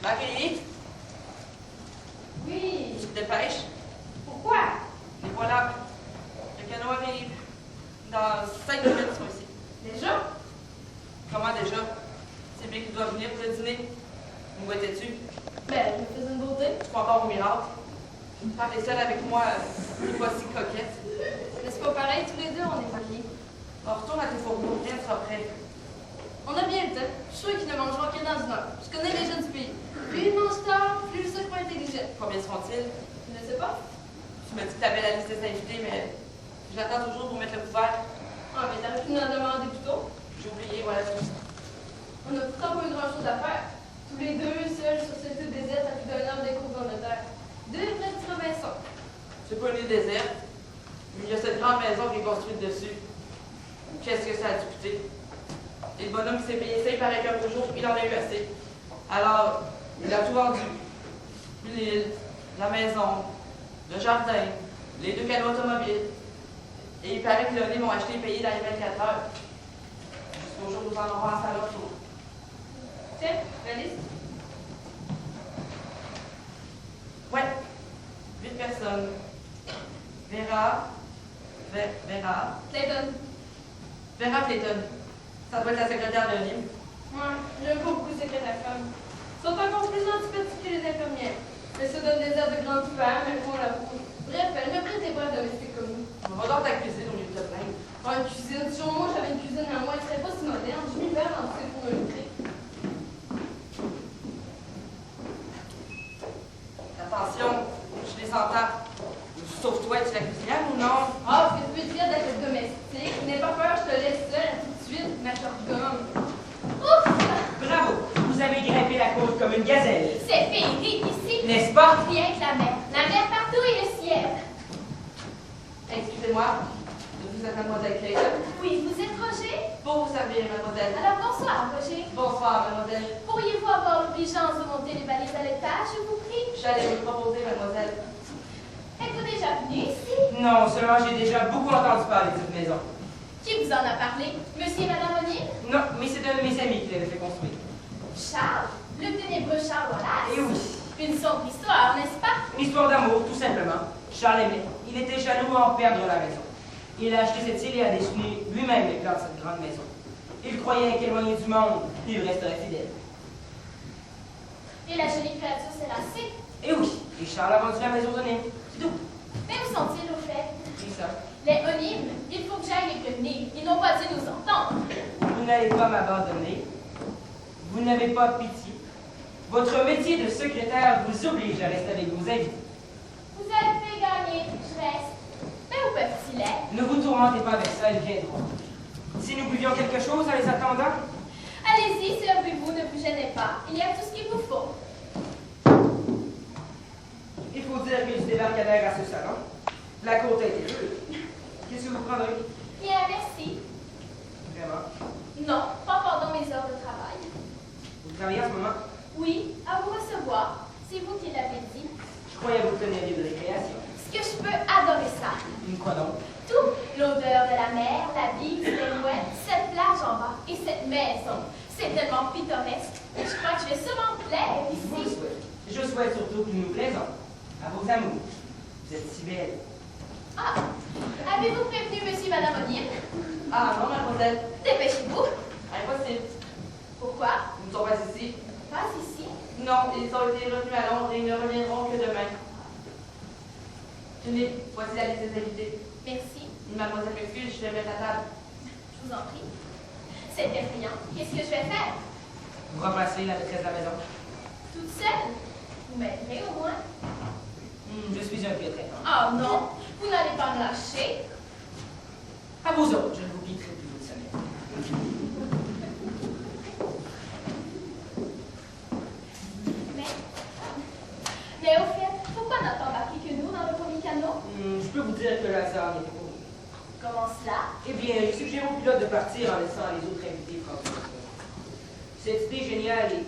Marie? Oui. Tu te dépêches? Pourquoi? Et voilà. Le canot arrive. Dans 5 minutes, moi aussi. Déjà? Comment déjà? C'est bien qu'il doit venir pour le dîner. Où étais-tu? Ben, je me faisais une beauté. Tu crois encore au miracle? Quand t'es seule avec moi, une fois si coquette. Mais c'est pas pareil, tous les deux, on est mariés. Alors, retourne à tes fourneaux, rien ne sera prêt. On a bien le temps. Je suis sûre qu'ils ne mangeront que dans une heure. Je connais les gens du pays. Plus ils mangent tard, plus ils sont pas intelligents. Combien seront-ils? Je ne sais pas. Tu m'as dit que t'avais la liste des invités, mais j'attends toujours pour mettre le couvert. Ah, mais t'aurais pu nous en demander plus tôt. J'ai oublié, voilà tout. On n'a pourtant pas eu grand-chose à faire. Tous les deux, seuls sur cette île déserte à plus d'un heure des cours d'Angleterre. Deux vrais petits Robinson. C'est pas une île déserte, mais il y a cette grande maison qui est construite dessus. Qu'est-ce que ça a dû coûter? Et le bonhomme qui s'est payé ça, il paraît qu'un beau jour, il en a eu assez. Alors, il a tout vendu. L'île, la maison, le jardin, les 2 canots automobiles. Et il paraît que Léonie m'ont acheté et payé dans les 24 heures. Jusqu'au jour où nous en aurons à leur tour. Tiens, la liste. Ouais. 8 personnes. Vera. Clayton. Vera Clayton. Ça doit être la secrétaire de Léonie. Ouais, j'aime pas beaucoup ces femme. Ils sont encore plus antipathiques que les infirmières. Elles se donnent des airs de grandes femmes, elles font la peau. Bref, elles me prennent des bras domestiques comme nous. On va dans ta cuisine au lieu de te plaindre. Oh, une cuisine. Si au moins j'avais une cuisine à moi, elle serait pas si moderne. Je m'y perds dans ces fours électriques. Attention, je les entends. Sauf toi, es-tu la cuisinière ou non? Ah, ce que tu veux dire d'être domestique? N'aie pas peur, je te laisse seule tout de suite, ma gomme. Ouf! Bravo! Vous avez grimpé la côte comme une gazelle. C'est féerique ici. N'est-ce pas? Rien que la mer. La mer partout et le ciel. Excusez-moi, vous êtes mademoiselle Clayton? Oui, vous êtes Roger? Pour vous servir, mademoiselle. Alors bonsoir, Roger. Bonsoir, mademoiselle. Pourriez-vous avoir l'obligeance de monter les balises à l'étage, je vous prie? J'allais vous proposer, mademoiselle. Êtes-vous déjà venu ici? Non, seulement j'ai déjà beaucoup entendu parler de cette maison. Qui vous en a parlé? Monsieur et Madame O'Neill? Non, mais c'est un de mes amis qui l'avait fait construire. Charles? Le ténébreux Charles Wallace? Et oui, Une sombre histoire, n'est-ce pas? une histoire d'amour, tout simplement. Charles aimait. Il était jaloux à en perdre la maison. Il a acheté cette île et a dessiné lui-même les plans de cette grande maison. Il croyait qu'éloigné du monde, il resterait fidèle. Et la jolie créature s'est lassée. Et oui, et Charles a vendu la maison aux Nîmes. C'est tout. Mais où sont-ils au fait? C'est ça. Les O'Neill, il faut que j'aille les prévenir. Ils n'ont pas dû nous entendre. Vous n'allez pas m'abandonner. Vous n'avez pas pitié. Votre métier de secrétaire vous oblige à rester avec vos invités. Vous avez fait gagner, je reste. Mais où peuvent-ils être? Ne vous tourmentez pas avec ça, ils viendront. Si nous buvions quelque chose en les attendant, Allez-y, servez-vous, ne vous gênez pas. Il y a tout ce qu'il vous faut. il faut dire que je débarcadère à ce salon. La côte a été rude. Qu'est-ce que vous prendrez? Bien, merci. Vraiment? Non, pas pendant mes heures de travail. Vous travaillez en ce moment? Oui, à vous recevoir. C'est vous qui l'avez dit. Je croyais vous tenir libre de récréation. Ce que je peux adorer ça. Quoi donc? Tout. L'odeur de la mer, la bise, les mouettes, cette plage en bas et cette maison. C'est tellement pittoresque. Je crois que je vais sûrement me plaire ici. Je souhaite surtout que nous nous plaisons. À vos amours. Vous êtes si belle. Ah, avez-vous prévenu monsieur et madame O'Neill? Ah non, mademoiselle. Dépêchez-vous. Impossible. Pourquoi? Ils ne sont pas ici. Pas ici. Non, ils ont été revenus à Londres et ils ne reviendront que demain. Tenez, voici la liste des invités. Merci. Mademoiselle m'excuse, je vais mettre à table. Je vous en prie. C'est effrayant. Qu'est-ce que je vais faire? Vous remplacez la maîtresse de la maison. Toute seule? Vous m'aiderez au moins? Je suis un pied traitant. Oh non! Vous n'allez pas me lâcher? À vous autres, je ne vous quitterai plus une semaine. Mais au fait, pourquoi n'a pas embarqué que nous dans le premier canot? Je peux vous dire que le hasard n'était pour nous. Comment cela? Eh bien, j'ai suggéré au pilote de partir en laissant les autres invités François. Cette idée géniale est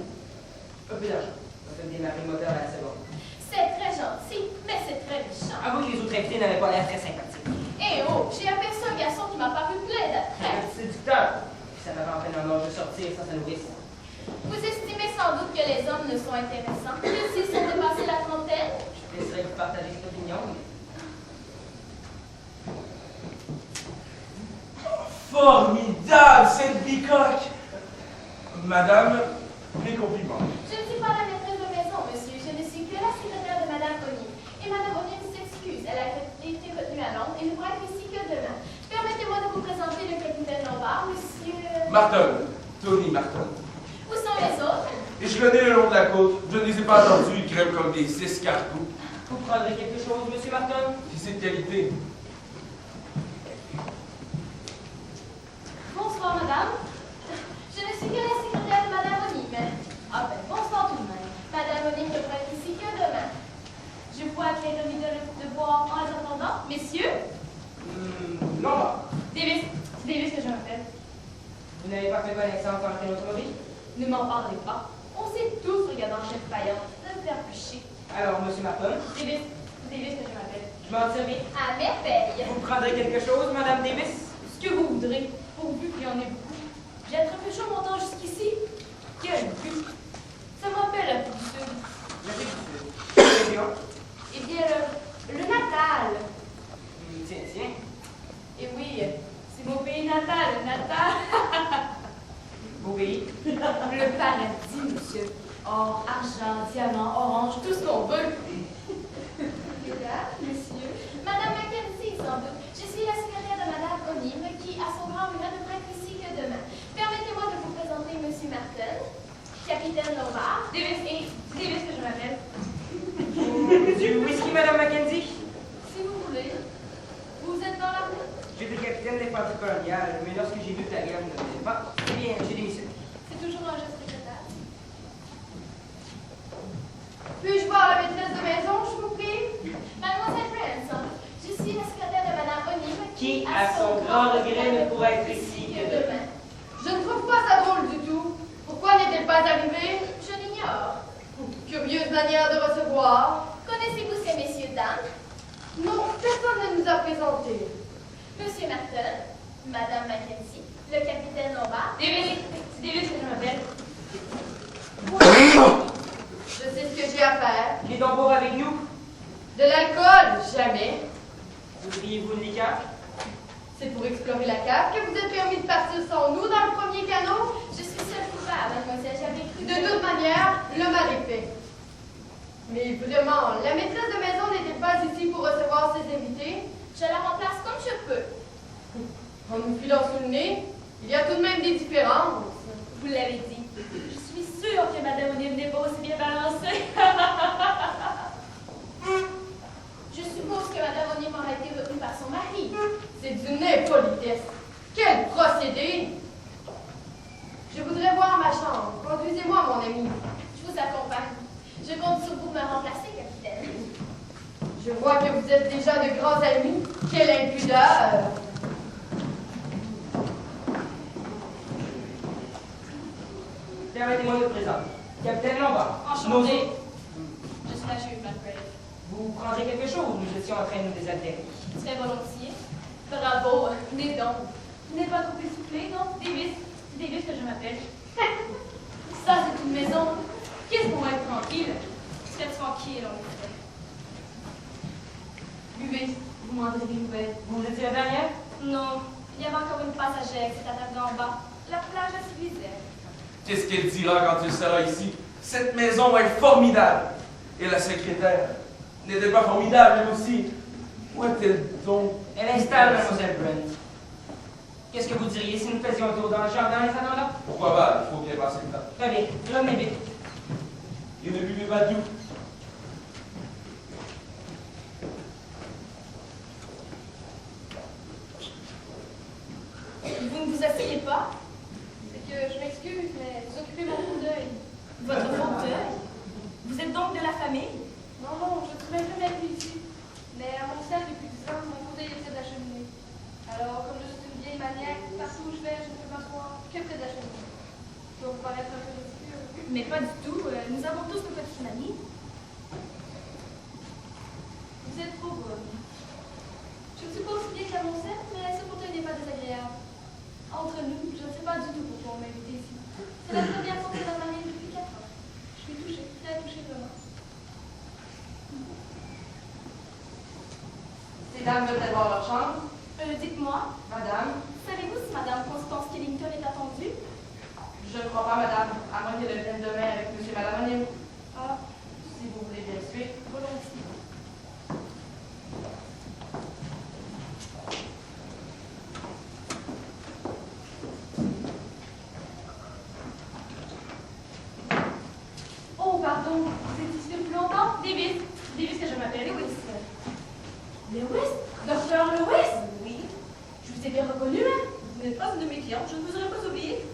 un peu d'argent. Ça fait démarrer le moteur à la seconde. C'est très gentil, mais c'est très méchant. Avouez que les autres invités n'avaient pas l'air très sympathiques. Eh oh, j'ai aperçu un garçon qui m'a paru plein d'attrait. C'est séducteur. Puis ça m'avait enfin en âge de sortir sans sa nourrice. Vous estimez sans doute que les hommes ne sont intéressants que s'ils sont dépassés la trentaine? Je laisserai vous partager cette opinion. Formidable, cette bicoque! Madame, mes compliments. Je ne suis pas la maîtresse de maison, monsieur. Je ne suis que la secrétaire de Madame O'Neill. Et Madame O'Neill s'excuse. Elle a été retenue à Londres et ne pourra être ici que demain. Permettez-moi de vous présenter le capitaine Lombard, monsieur... Martin, Tony Martin. Où sont les autres? Et je connais le long de la côte. Je ne les ai pas entendus, ils crèvent comme des escargots. Vous prendrez quelque chose, monsieur Martin? Si c'est de qualité. Bonsoir, madame. Je ne suis que la secrétaire de Madame O'Neill. Ah ben, bonsoir tout de même. Madame O'Neill ne pourra être ici que demain. Je vois qu'il est remis de boire en les attendant. Messieurs, Non. Davis, c'est Davis que je m'appelle. Vous n'avez pas fait connaissance dans le automobile? Ne m'en parlez pas. On s'est tous regardés en chef faillant. De me faire bûcher. Alors, monsieur Martin, Davis, c'est Davis que je m'appelle. je m'en servirai. À merveille. Vous prendrez quelque chose, madame Davis? Ce que vous voudrez, pourvu qu'il y en ait beaucoup. J'ai attrapé chaud montant jusqu'ici. Quel but! Ça m'appelle la Coupe du Sud. La région. Eh bien, le Natal. Tiens. Et oui, c'est mon pays natal, le Natal. Beau pays. Le paradis, monsieur. Or, argent, diamant, orange, tout ce qu'on veut. Mesdames, messieurs, Madame Mackenzie, sans doute. Je suis la secrétaire de Madame O'Neill qui, à son grand regret, ne pourra être ici que demain. Permettez-moi de vous présenter Monsieur Martin, capitaine Lombard. Davis, et c'est Davis que je m'appelle. Du whisky, madame Mackenzie? Si vous voulez. Vous êtes dans l'armée? J'étais capitaine des parties coloniales, mais lorsque j'ai vu que la guerre ne venait pas, eh bien, j'ai démissionné. C'est toujours un geste secrétaire. Puis-je voir la maîtresse de maison, je vous prie? Mademoiselle Branson, je suis la secrétaire de Madame O'Neill Qui, à son grand regret, ne pourra être ici que demain. Je ne trouve pas ça drôle du tout. Pourquoi n'est-elle pas arrivée? Je l'ignore. Curieuse manière de recevoir. Connaissez-vous ces messieurs, dames? Non, personne ne nous a présentés. Monsieur Martin, Madame Mackenzie, le capitaine Lombard. Davis, c'est Davis que je m'appelle. Je sais ce que j'ai à faire. Qui est donc boire avec nous? De l'alcool, jamais. Voudriez-vous une liqueur? C'est pour explorer la cave que vous êtes permis de partir sans nous dans le premier canot. Je suis seule coupable, mademoiselle, j'avais cru. De toute manière, le mal est fait. Mais vraiment, la maîtresse de maison n'était pas ici pour recevoir ses invités. Je la remplace comme je peux. En nous filant sous le nez, il y a tout de même des différences. Vous l'avez dit. Je suis sûre que Madame O'Neill n'est pas aussi bien balancée. Je suppose que Madame O'Neill aura été retenue par son mari. C'est d'une impolitesse. Quel procédé! Je voudrais voir ma chambre. Conduisez-moi, mon ami. Je vous accompagne. Je compte sur vous de me remplacer, capitaine. Je vois que vous êtes déjà de grands amis. Quelle impudeur! Permettez-moi de vous présenter. Capitaine Lombard. Enchantée. Je suis la juge McRae. Vous prendrez quelque chose? Nous étions en train de nous désaltérer. Très volontiers. Bravo, né donc. Vous n'êtes pas trop essoufflé, non? Davis. C'est Davis que je m'appelle. Ça, c'est une maison. Qu'est-ce qu'on va être tranquille? Très tranquille, on est fait. Buvez, vous m'en donnez des nouvelles. Vous étiez la dernière? Non, il y avait encore une passagère qui s'est attardée en bas. La plage elle suffisait. Qu'est-ce qu'elle dira quand il sera ici? Cette maison est formidable. Et la secrétaire n'était pas formidable, elle aussi. Où est-elle donc? Elle installe, mademoiselle Brent. Qu'est-ce que vous diriez si nous faisions un tour dans le jardin les attendant? Pourquoi pas? Il faut bien passer le temps. Très bien, revenez vite. Et ne buvez pas tout. vous ne vous asseyez pas? C'est que je m'excuse, mais vous occupez mon fauteuil. Votre fauteuil? Vous êtes donc de la famille? Non, non, je ne trouvais jamais plus ici. Mais à mon cercle, depuis 10 ans, mon fauteuil est près de la cheminée. Alors, comme je suis une vieille maniaque, partout où je vais, je ne peux m'asseoir que près de la cheminée. Ça va vous paraître un peu ridicule. Mais pas du tout. Nous avons tous nos petites manies. Vous êtes trop bonne. Je ne suis pas aussi bien qu'à mon cercle, mais ce fauteuil n'est pas désagréable. Entre nous, je ne sais pas du tout pourquoi on m'a invité ici. C'est la première fois que dans ma vie depuis 4 ans. Je suis touchée, très touchée vraiment. Ces dames veulent voir leur chambre. Dites-moi, Madame, savez-vous si Madame Constance Killington est attendue? je ne crois pas, madame, à moins qu'elle vienne demain avec monsieur et madame O'Neill. Ah, Si vous voulez bien suivre. volontiers. Oh, pardon, vous êtes ici depuis longtemps? Davis. Davis que je m'appelle Lewis. Lewis? Docteur Lewis? Oui. Je vous ai bien reconnu, hein? Vous n'êtes pas une de mes clientes, je ne vous aurais pas oublié.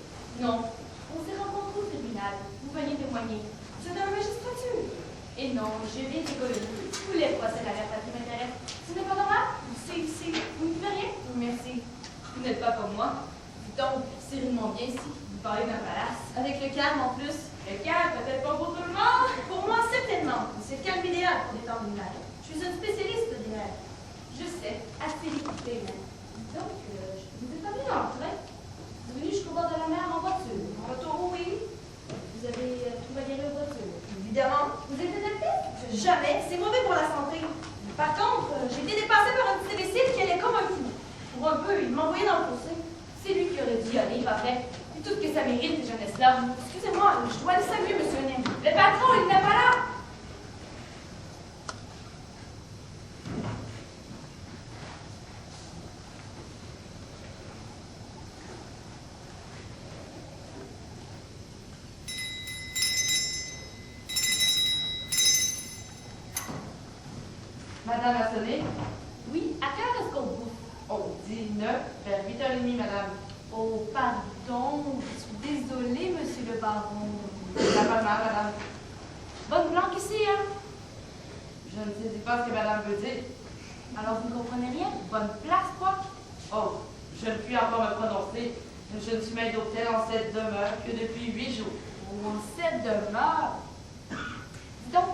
Non. On s'est rencontrés au tribunal. Vous veniez témoigner. C'est dans la magistrature. Et non, je viens des colonies. Tous les procès d'alerte qui m'intéressent. Ce n'est pas normal? C'est. Vous ne pouvez rien? Merci. Vous n'êtes pas comme moi. Donc, sérieusement bien ici. Vous parlez d'un palace. Avec le calme en plus. Le calme, peut-être pas pour tout le monde. Pour moi, certainement. C'est le calme idéal pour détendre une rêve. Je suis une spécialiste des rêves. Je sais, assez l'écouter même. Donc, je vous ai pas mis dans le train. Vous êtes venu jusqu'au bord de la mer en voiture. En retour, oui. Vous avez tout bagarré aux voitures. Évidemment. Vous êtes adapté? Jamais. C'est mauvais pour la santé. Par contre, j'ai été dépassée par un petit imbécile qui allait comme un fou. Pour un peu, il m'a envoyé dans le fossé. C'est lui qui aurait dû y aller, pas vrai. Et tout ce que ça mérite, ces jeunesses-là. Excusez-moi, je dois le saluer, monsieur O'Neill. Le patron, il n'est pas là. Madame a sonné. Oui, à quelle heure est-ce qu'on bouffe? Oh, 19, vers 8h30, madame. Oh, pardon. Je suis désolée, monsieur le baron. Ça va mal, madame. Bonne planque ici, hein? Je ne saisis pas ce que madame veut dire. Alors vous ne comprenez rien? Bonne place, quoi? Oh, je ne puis encore me prononcer. Je ne suis maître d'hôtel en cette demeure que depuis 8 jours. Oh, cette demeure. Donc,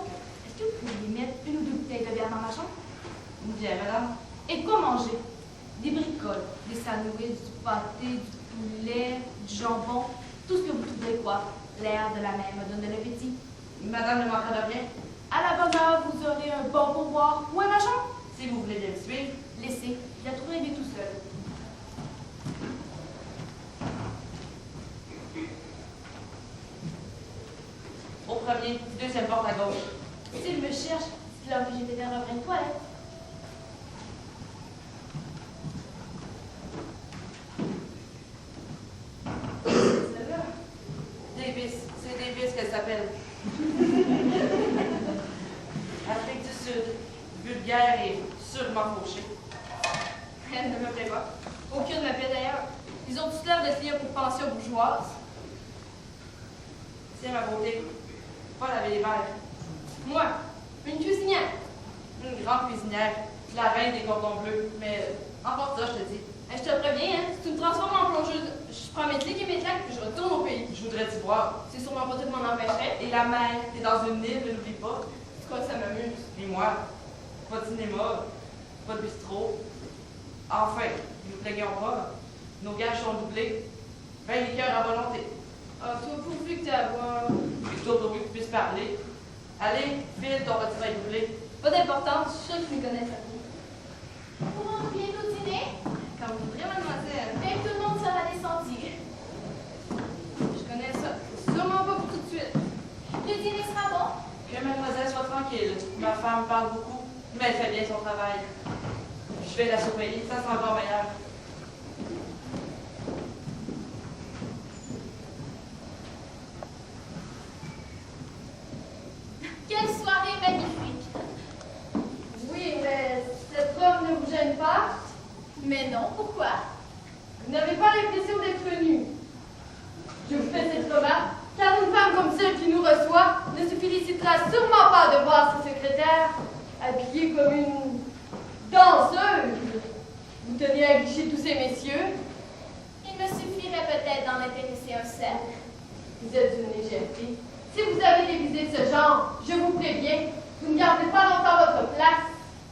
est-ce que vous pourriez mettre une ou deux bouteilles de bière dans ma chambre? Bien, madame. Et quoi manger? Des bricoles, des sandwichs, du pâté, du poulet, du jambon, tout ce que vous trouverez, quoi. L'air de la mer me donne de l'appétit. Madame ne manquera de rien. À la bonne heure, vous aurez un bon pourboire. Où est ma chambre? Si vous voulez bien me suivre. Laissez, je la trouverai bien tout seul. Au premier, deuxième porte à gauche. S'il me cherche, dites-leur que j'étais dans un bain de toilette. Celle-là. Davis, c'est Davis qu'elle s'appelle. Afrique du Sud, vulgaire et sûrement fauchée. Elle ne me plaît pas. Aucune ne me plaît d'ailleurs. Ils ont tous l'air de finir pour pension bourgeoise. Tiens, ma beauté, pas laver les verres. Moi, une cuisinière. Une grande cuisinière, la reine des cordons bleus, mais emporte ça, je te dis. Je te préviens, hein, si tu me transformes en plongeuse, je prends mes clics et mes claques puis je retourne au pays. Je voudrais t'y voir. C'est sûrement pas tout m'en empêcherait. Et la mer, t'es dans une île, ne l'oublie pas. Tu crois que ça m'amuse? Et moi, pas de cinéma, pas de bistrot. Enfin, nous plaignons pas. Nos gages sont doublés. 20 liqueurs à volonté. Ah, toi, pourvu que tu à boire. Et toi, pourvu que tu puisses parler. Allez, file ton petit vin doublé. Pas d'importance, je suis sûre que tu me connais ça. Vous rentrez bientôt dîner? Quand vous voudrez, mademoiselle. Bien que tout le monde sera descendu. Je connais ça. Sûrement pas pour tout de suite. Le dîner sera bon? Que mademoiselle soit tranquille. Ma femme parle beaucoup, mais elle fait bien son travail. Je vais la surveiller, ça sera encore meilleur. Quelle soirée magnifique! Oui, mais cette robe ne vous gêne pas? Mais non, pourquoi? Vous n'avez pas l'impression d'être nue. Je vous fais cette remarque, car une femme comme celle qui nous reçoit ne se félicitera sûrement pas de voir sa secrétaire habillée comme une danseuse. Vous tenez à guicher tous ces messieurs. Il me suffirait peut-être d'en intéresser un seul. Vous êtes une légèreté. Si vous avez des visées de ce genre, je vous préviens, vous ne gardez pas longtemps votre place.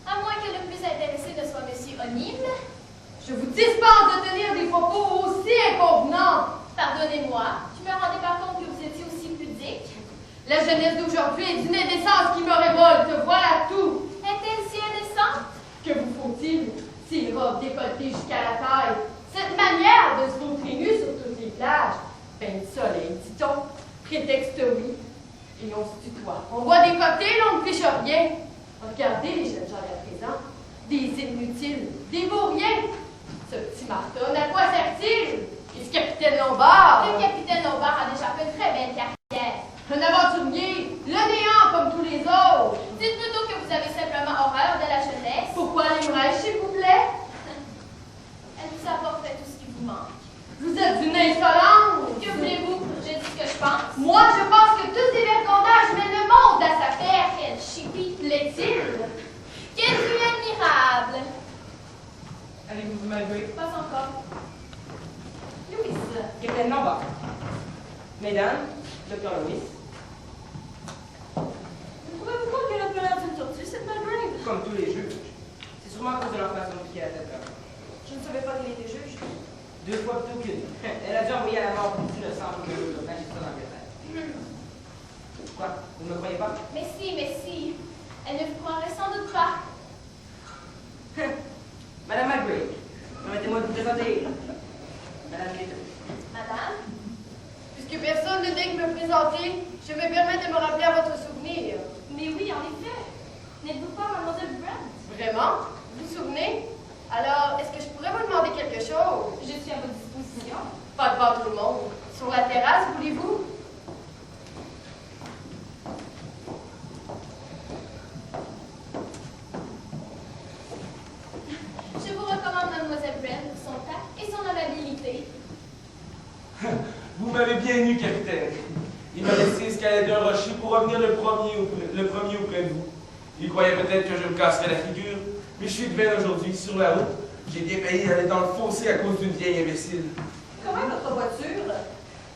À moins que le plus intéressé ne soit Monsieur O'Neill. Je vous dispense de tenir des propos aussi inconvenants. Pardonnez-moi, je me rendais pas compte que vous étiez aussi pudique. La jeunesse d'aujourd'hui est d'une indécence qui me révolte, voilà tout. Est-elle si indécente? Que vous faut-il? Ces robes décolletées jusqu'à la taille, cette manière de se montrer nu sur toutes les plages. Peine de soleil, dit-on. Prétexte oui. Et on se tutoie. On boit des cocktails, on ne fiche rien. Regardez les jeunes gens à présent. Des inutiles, des vauriens. Ce petit Martin, à quoi sert-il? Et ce capitaine Lombard? Le capitaine Lombard a déjà fait une très belle carrière. Un aventurier, le néant comme tous les autres. Dites plutôt que vous avez simplement horreur de la jeunesse. Pourquoi l'ivresse, s'il vous plaît? Elle vous apporterait tout ce qui vous manque. Vous êtes une insolente. Que voulez-vous? Je dis ce que je pense. Moi, je pense que tous ces vergondages mènent le monde à sa terre. Quel chipie! L'est-il? Quelle vue admirable! Avez-vous vu Malgré? Pas encore. Louis. Capitaine Lombard. Mesdames, Docteur Louis. Trouvez-vous pas qu'elle a pas l'air d'une tortue, cette Malgrave? Comme tous les juges. C'est sûrement à cause de leur façon de piquer la tête. Je ne savais pas qu'elle était juge. 2 fois plutôt qu'une. Elle a dû envoyer à la mort beaucoup d'innocents pour que le magistrat d'Angleterre. Quoi? Vous ne me croyez pas? Mais si. Elle ne vous croirait sans doute pas. Madame Malgrave, permettez-moi de vous présenter. Madame Clayton. Madame? Puisque personne ne daigne me présenter, je me permets de me rappeler à votre souvenir. Mais oui, en effet. N'êtes-vous pas Mademoiselle Brent? Vraiment? Vous vous souvenez? Alors, est-ce que je pourrais vous demander quelque chose? Je suis à votre disposition. Pas devant tout le monde. Sur la terrasse, voulez-vous? Je vous recommande Mademoiselle Brent pour son tact et son amabilité. Vous m'avez bien eu, capitaine. Il m'a laissé escalader d'un rocher pour revenir le premier auprès de vous. Il croyait peut-être que je me casserais la figure, mais je suis de veine aujourd'hui, sur la route. J'ai bien failli aller dans le fossé à cause d'une vieille imbécile. Comment est votre voiture?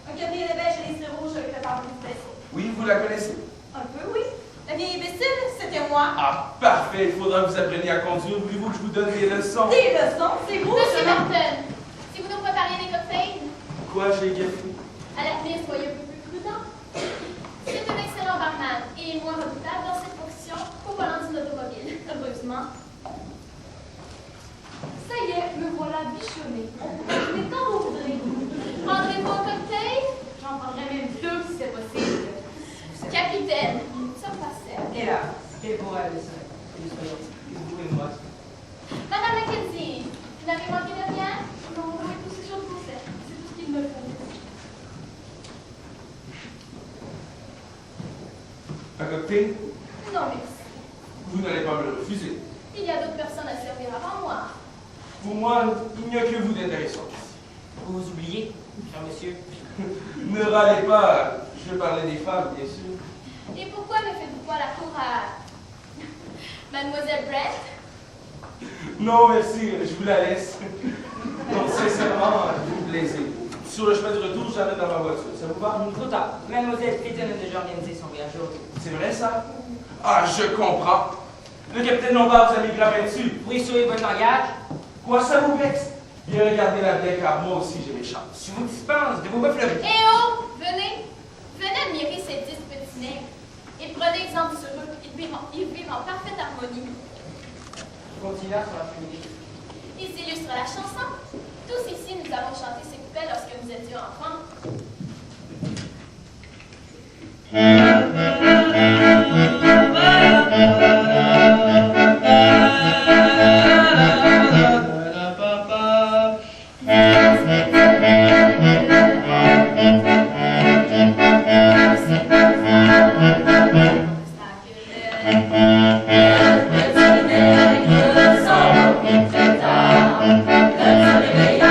Un cabriolet beige et les cils rouges avec le pare-brise baissé. Oui, vous la connaissez? Un peu, oui. La vieille imbécile, c'était moi. Ah, parfait. Il faudra que vous appreniez à conduire. Voulez-vous que je vous donne des leçons? Des leçons, c'est vous, Monsieur Martin, si vous nous prépariez des cocktails, Quoi, j'ai gaffe? à l'avenir, soyez un peu plus prudent. C'est un excellent barman et moins redoutable dans cette fonction qu'au volant d'une automobile. Heureusement. Ça y est, me voilà bichonné. Mais quand vous voudrez, prendrez-vous un cocktail? J'en prendrais même 2 si c'est possible. Capitaine, nous ne sommes pas seuls. Hélas, quel courage de ça. Nous soyons. Que vous pouvez moi. Madame Mackenzie, vous n'avez manqué de rien? Non, oui, tout ce que je vous sais. C'est tout ce qu'il me faut. Un cocktail? Non, merci. Vous n'allez pas me le refuser. Il y a d'autres personnes à servir avant moi. Pour moi, il n'y a que vous d'intéressant. Vous vous oubliez, cher monsieur. Ne râlez pas. Je parlais des femmes, bien sûr. Et pourquoi ne faites-vous pas la cour à Mademoiselle Brent? Non, merci. Je vous la laisse. Non, sincèrement, vous me plaisez. Sur le chemin du retour, j'amène dans ma voiture. Ça vous va? Trop tard. Mademoiselle Clayton a déjà organisé son voyage aujourd'hui. C'est vrai, ça? Ah, je comprends. Le capitaine Lombard vous a mis le grappin dessus. Pour assurer votre langage, Quoi, ça vous vexe? Bien regardez la bien, car moi aussi j'ai mes chances. je vous dispense de vos buffleries. Eh oh! Venez! Venez admirer ces 10 petits nègres. Et prenez exemple sur eux. Ils vivent en parfaite harmonie. Continua sur la cheminée. Ils illustrent la chanson. Tous ici, nous avons chanté ces couplets lorsque nous étions enfants. Le soleil à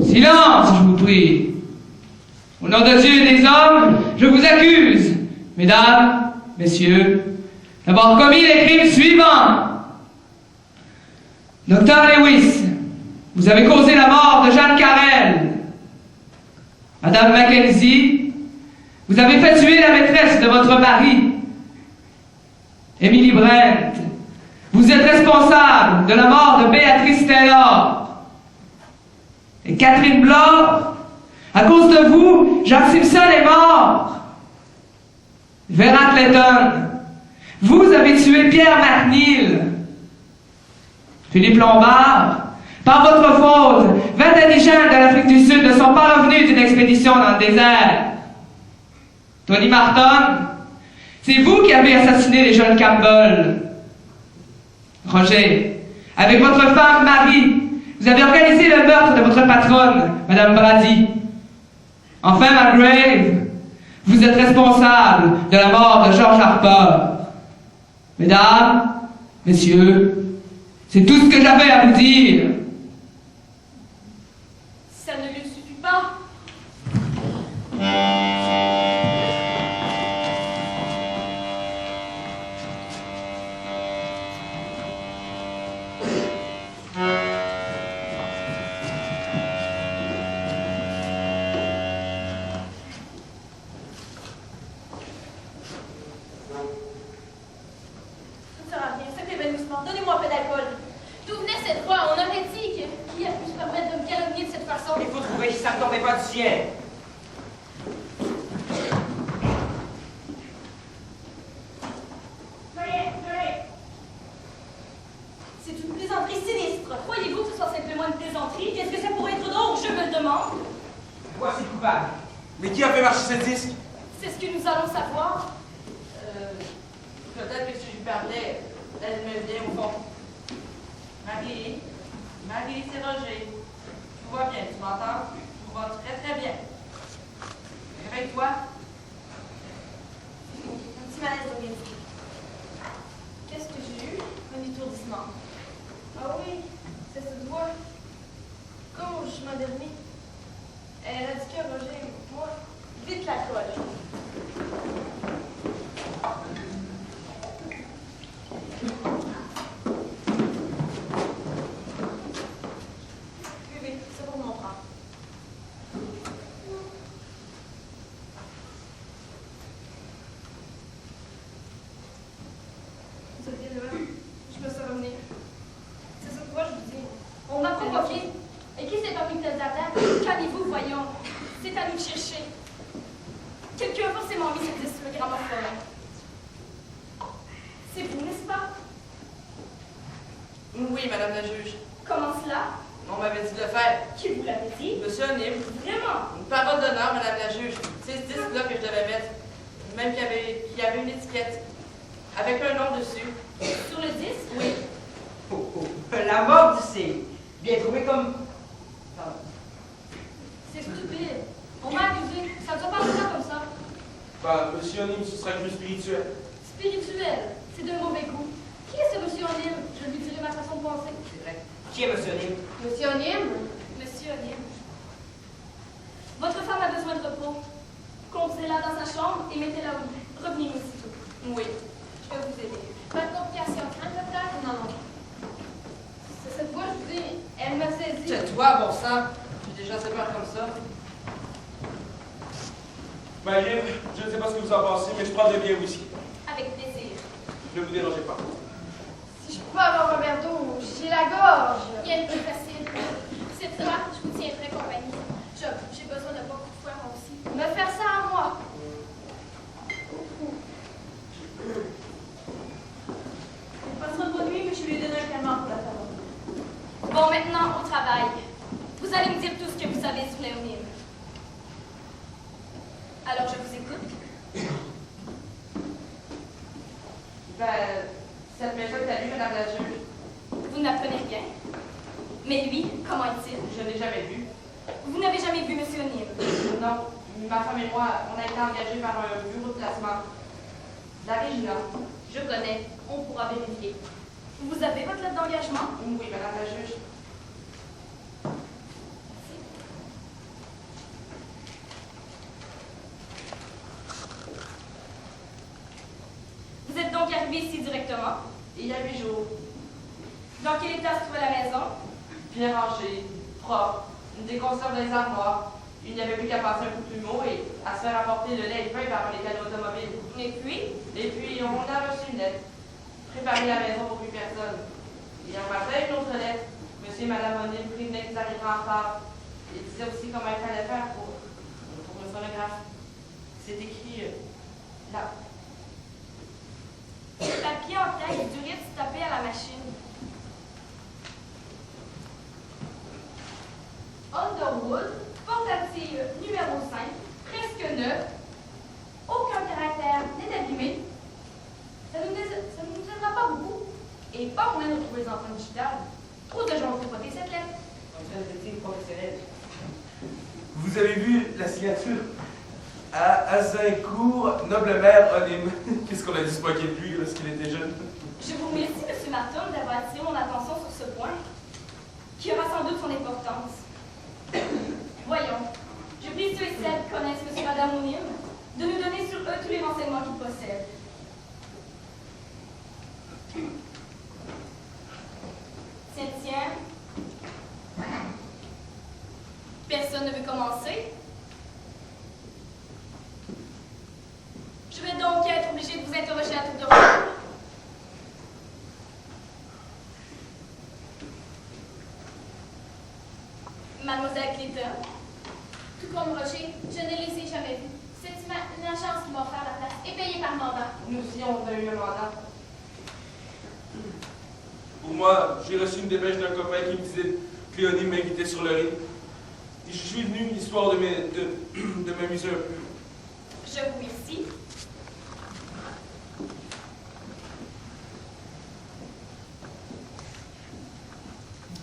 Silence, je vous prie. Au nom de Dieu et des hommes, je vous accuse, mesdames, messieurs, d'avoir commis les crimes suivants. Docteur Lewis, vous avez causé la mort de Jeanne Carrel. Madame Mackenzie, vous avez fait tuer la maîtresse de votre mari. Emily Brent, vous êtes responsable de la mort de Béatrice Taylor. Et Catherine Blore, à cause de vous, Jacques Simpson est mort. Vera Clayton, vous avez tué Pierre McNeil. Philippe Lombard, par votre faute, 20 indigènes de l'Afrique du Sud ne sont pas revenus d'une expédition dans le désert. Tony Marton, c'est vous qui avez assassiné les jeunes Campbell. Roger, avec votre femme Marie, vous avez organisé le meurtre de votre patronne, Madame Brady. Enfin, Malgrave, vous êtes responsable de la mort de George Harper. Mesdames, messieurs, c'est tout ce que j'avais à vous dire. Ça ne lui suffit pas. Donnez-moi un peu d'alcool. D'où venait cette voix? On aurait dit qui a pu se permettre de me calomnier de cette façon? Il faut trouver si ça ne tombait pas du ciel. C'est une plaisanterie sinistre. Croyez-vous que ce soit simplement une plaisanterie? Qu'est-ce que ça pourrait être d'autre? Je me le demande. Voici le coupable. Mais qui a fait marcher ce disque? C'est ce que nous allons savoir. Peut-être que si je lui parlais, elle me vient au fond. Marie, c'est Roger. Tu vois bien, tu m'entends? Tu vois très très bien. Réveille-toi. Un petit malaise organique. Qu'est-ce que j'ai eu? Un étourdissement. Ah oui, c'est cette voix. Comme au chemin dernier. Elle a dit que Roger, moi, vite la colle. Oui, c'est pour mon frère. Vous êtes bien heureux? Je me suis revenue. C'est ça quoi, je vous dis. On m'a provoqué. Et qui s'est permis de te dire? Calmez-vous, voyons. C'est à nous de chercher. Quelqu'un a forcément mis cette liste sur le gramophone. C'est vous, n'est-ce pas? Oui, madame la juge. Comment cela? On m'avait dit de le faire. Qui vous l'avait dit? Monsieur O'Neill. Vraiment? Une parole d'honneur, madame la juge. C'est ce disque-là que je devais mettre. Même qu'il y avait une étiquette. Avec un nom dessus. Sur le disque? Oui. Oh, oh. La mort du C. Bien trouvé comme... Pardon. C'est stupide. On m'a accusé. Ça ne doit pas faire comme ça. Bah, monsieur O'Neill, ce sera que spirituel. Spirituel. C'est de mauvais goût. Qui est ce monsieur O'Neill? Je lui dirai ma façon de penser. C'est vrai. Qui est Monsieur O'Neill? Monsieur O'Neill? Monsieur O'Neill. Votre femme a besoin de repos. Conduisez-la dans sa chambre et mettez-la au lit. Revenez aussitôt. Oui. Je vais vous aider. Pas de complications. Un peu tard? Non. C'est cette voix, je vous dis, elle m'a saisi. Tais-toi, bon sang. J'ai déjà assez peur comme ça. Marie, je ne sais pas ce que vous en pensez, mais je prendrais bien whisky. Avec plaisir. Ne vous dérangez pas. Si je peux avoir un verre d'eau? J'ai la gorge. Rien de plus facile. Cette fois, je vous tiendrai compagnie. J'ai besoin de beaucoup de fois, moi aussi. Me faire ça à moi. Passera de bonne nuit, mais je lui donner un calmant pour la parole. Bon, maintenant, au travail. Vous allez me dire tout ce que vous savez sur Léonine. Alors, je vous écoute. Ben, cette maison est à lui, madame la juge. Vous n'apprenez rien. Mais lui, comment est-il? Je ne l'ai jamais vu. Vous n'avez jamais vu M. O'Neill? Non, ma femme et moi, on a été engagés par un bureau de placement. La Régina. Je connais. On pourra vérifier. Vous avez votre lettre d'engagement? Oui, madame la juge. Vous êtes donc arrivé ici directement? Il y a 8 jours. Dans quel état se trouvait la maison? Bien rangé, propre, des conserves dans les armoires. Il n'y avait plus qu'à passer un coup de plumeau et à se faire apporter le lait et le pain par un mécano automobile. Et puis, on a reçu une lettre. Préparer la maison pour plus personne. Et un matin, une autre lettre. Monsieur et madame O'Neill prévenaient qu'ils arriveraient en retard. Il disait aussi comment il fallait faire pour le sonographe. C'est écrit là. papier en tête du rythme tapé à la machine. Underwood, portative numéro 5, presque neuf. Aucun caractère n'est abîmé. Ça ne nous aidera pas beaucoup. Et pas moyen de trouver les empreintes digitales. Trop de gens ont compoté cette lettre. Comme ça, le détective professionnel. Vous avez vu la signature? À Azincourt, noble maire Onim. Qu'est-ce qu'on a dit se moquer de lui lorsqu'il était jeune? Je vous remercie, M. Martin, d'avoir attiré mon attention sur ce point, qui aura sans doute son importance. Voyons, je prie ceux et celles qui connaissent M. et Mme O'Neill de nous donner sur eux tous les renseignements qu'ils possèdent. Tiens. Personne ne veut commencer? Je vais donc être obligée de vous interroger à tour de rôle. Mademoiselle Clayton. Tout comme Roger, je ne les ai jamais vus. C'est une agence qui m'a offert la place et payée par mandat. Nous aussi, on a eu le mandat. Pour moi, j'ai reçu une dépêche d'un copain qui me disait que Léonie m'invitait sur le rythme. Et je suis venu histoire de m'amuser un peu. Je vous remercie.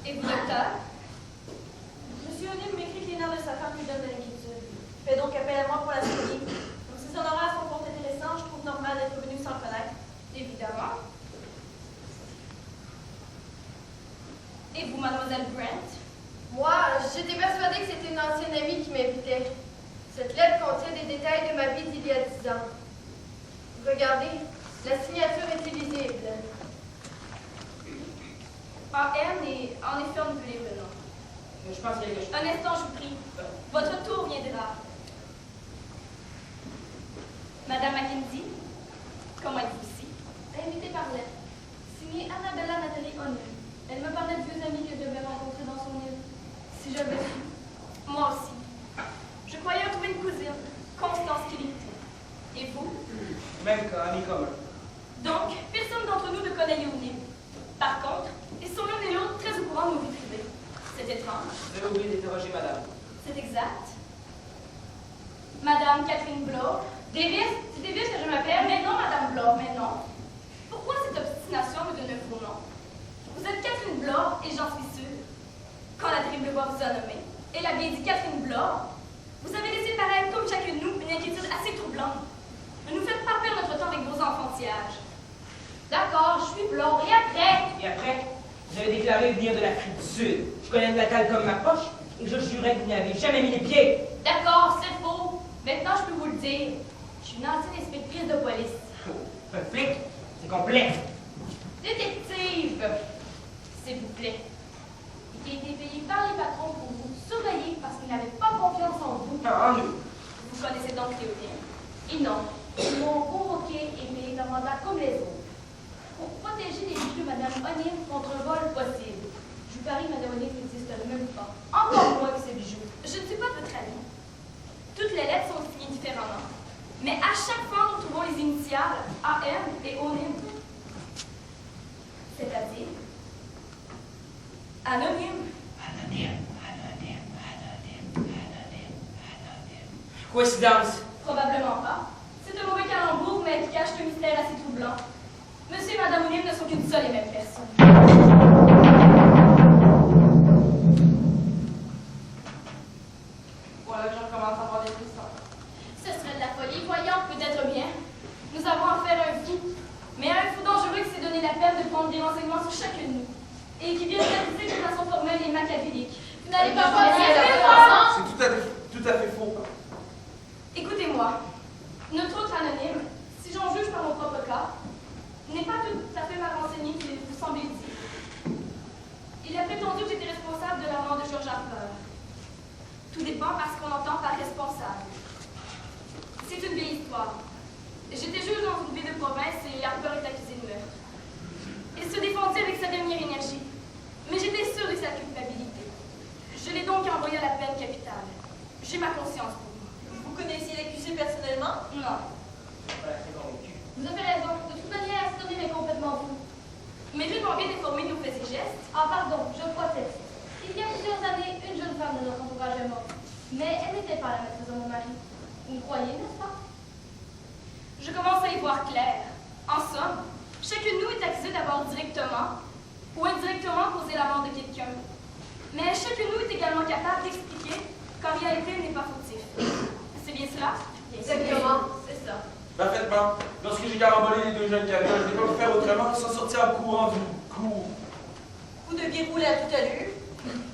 Et vous, docteur? Monsieur O'Neill m'écrit que les nerfs de sa femme lui donnent de l'inquiétude. Fais donc appel à moi pour la suivi. Comme ces honoraires sont fort intéressants, je trouve normal d'être venu sans le connaître. Évidemment. Et vous, mademoiselle Brent? Moi, j'étais persuadée que c'était une ancienne amie qui m'invitait. Cette lettre contient des détails de ma vie d'il y a 10 ans. Regardez, la signature est illisible. A.N. et en effet, on ne peut les prénoms. Je pense qu'il y a quelque chose. Un instant, je vous prie. Votre tour viendra. Madame Mackenzie, comment êtes-vous ici? Invité par lettre. Signé Annabella Nathalie O'Neill. Elle me parlait de vieux amis que je devais rencontrer dans son île. Si j'avais su. Moi aussi. Je croyais retrouver une cousine, Constance Kelly. Et vous? Même cas, ami commun. Donc, personne d'entre nous ne connaît Léonie. Par contre, ils sont l'un et l'autre très au courant de nos vies privées. C'est étrange. Vous avez oublié d'interroger madame. C'est exact. Madame Catherine Blore. Davis, c'est Davis que je m'appelle, mais non, Madame Blore, mais non. Pourquoi cette obstination me donne un faux nom? Vous êtes Catherine Blore, et j'en suis sûre. Quand la terrible voix vous a nommé, elle a bien dit Catherine Blore, vous avez laissé paraître, comme chacune de nous, une inquiétude assez troublante. Ne nous faites pas perdre notre temps avec vos enfantillages. D'accord, je suis Blore. Et après? Et après, vous avez déclaré venir de l'Afrique du Sud. Je connais le Natal comme ma poche et je jurais que vous n'y avez jamais mis les pieds. D'accord, c'est faux. Maintenant, je peux vous le dire. Je suis une ancienne inspectrice de police. Un flic, c'est complet. Détective, s'il vous plaît. Il a été payé par les patrons pour vous surveiller parce qu'ils n'avaient pas confiance en vous. Non, nous. Vous connaissez donc Léonine? Et non, ils m'ont convoqué et payé un mandat comme les autres. Pour protéger les bijoux de Mme O'Neill phonique n'existe même pas. Encore moins que ces bijoux. Je ne suis pas votre amie. Toutes les lettres sont signées différemment. Mais à chaque fois, nous trouvons les initiales AM et ONIM. C'est-à-dire anonyme. Coïncidence. Probablement pas. C'est un mauvais calembour, mais qui cache un mystère assez troublant. Monsieur et Madame O'Neill ne sont qu'une seule et même personne. Voilà que je recommence à avoir des frissons. Ce serait de la folie, voyons, peut-être bien. Nous avons affaire à un fou, mais à un fou dangereux qui s'est donné la peine de prendre des renseignements sur chacune de nous, et qui vient d'analyser de façon formelle et machiavélique. Vous n'allez pas voir bien moi! C'est tout à fait faux. Écoutez-moi, notre autre anonyme, si j'en juge par mon propre cas, n'est pas tout à fait mal renseigné qu'il vous semble dire. Il a prétendu que j'étais responsable de la mort de George Harper. Tout dépend parce qu'on entend par responsable. C'est une vieille histoire. J'étais juge dans une ville de province et Harper est accusé de meurtre. Il se défendit avec sa dernière énergie, mais j'étais sûre de sa culpabilité. Je l'ai donc envoyé à la peine capitale. J'ai ma conscience pour moi. Vous connaissiez l'accusé personnellement? Non. Vous avez raison. De toute manière, cet homme est complètement fou. Mais je m'en bien informé de nos faits et gestes. Ah, pardon, je proteste. Il y a plusieurs années, une jeune femme de notre entourage est morte. Mais elle n'était pas la maîtresse de mon mari. Vous me croyez, n'est-ce pas? Je commence à y voir clair. En somme, chacun de nous est accusé d'avoir directement ou indirectement causé la mort de quelqu'un. Mais chacun de nous est également capable d'expliquer qu'en réalité, il n'est pas fautif. C'est bien cela? Exactement. C'est ça. Parfaitement. Lorsque j'ai carambolé les deux jeunes camions, je n'ai pas pu faire autrement que s'en sortir en courant du cours. Vous deviez rouler à toute allure.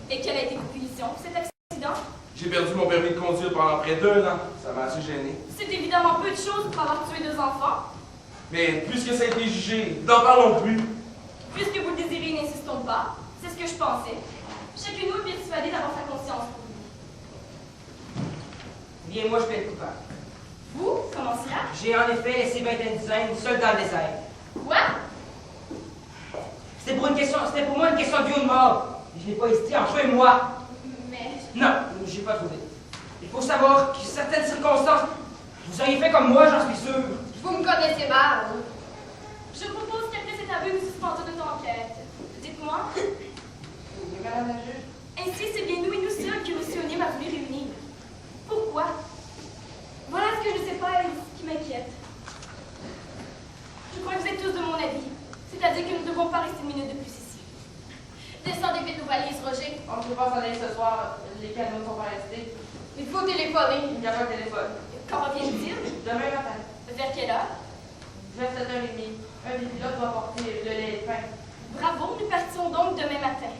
Et quelle a été votre punition pour cet accident? J'ai perdu mon permis de conduire pendant près d'1 an. Ça m'a assez gêné. C'est évidemment peu de choses pour avoir tué 2 enfants. Mais puisque ça a été jugé, n'en parlons plus. Puisque vous le désirez, n'insistons pas. C'est ce que je pensais. Chacun de nous est persuadé d'avoir sa conscience pour lui. Bien, moi, je peux être coupable. Vous? Comment cela? J'ai en effet laissé 21 dizaines seul dans le désert. Quoi? C'était pour moi une question de vie ou de mort. Et je n'ai pas hésité à en jouer moi. Mais... Non, j'ai pas trouvé. Il faut savoir que certaines circonstances, vous auriez fait comme moi, j'en suis sûr. Vous me connaissez mal. Je propose qu'après cet aveu, nous suspendions notre enquête. Dites-moi. Oui, madame la juge. Ainsi, c'est bien nous et nous seuls que M. O'Neill a voulu réunir. Pourquoi? Voilà ce que je ne sais pas et ce qui m'inquiète. Je crois que vous êtes tous de mon avis. C'est-à-dire que nous ne devons pas rester une minute de plus ici. Descendez vite nos valises, Roger. On ne peut pas s'en aller ce soir. Les canaux ne sont pas restés. Il faut téléphoner. Il n'y a pas de téléphone. Quand revient-il? Demain matin, Vers quelle heure? vers 7h30, un des pilotes doit porter le lait et le pain. Bravo, nous partons donc demain matin.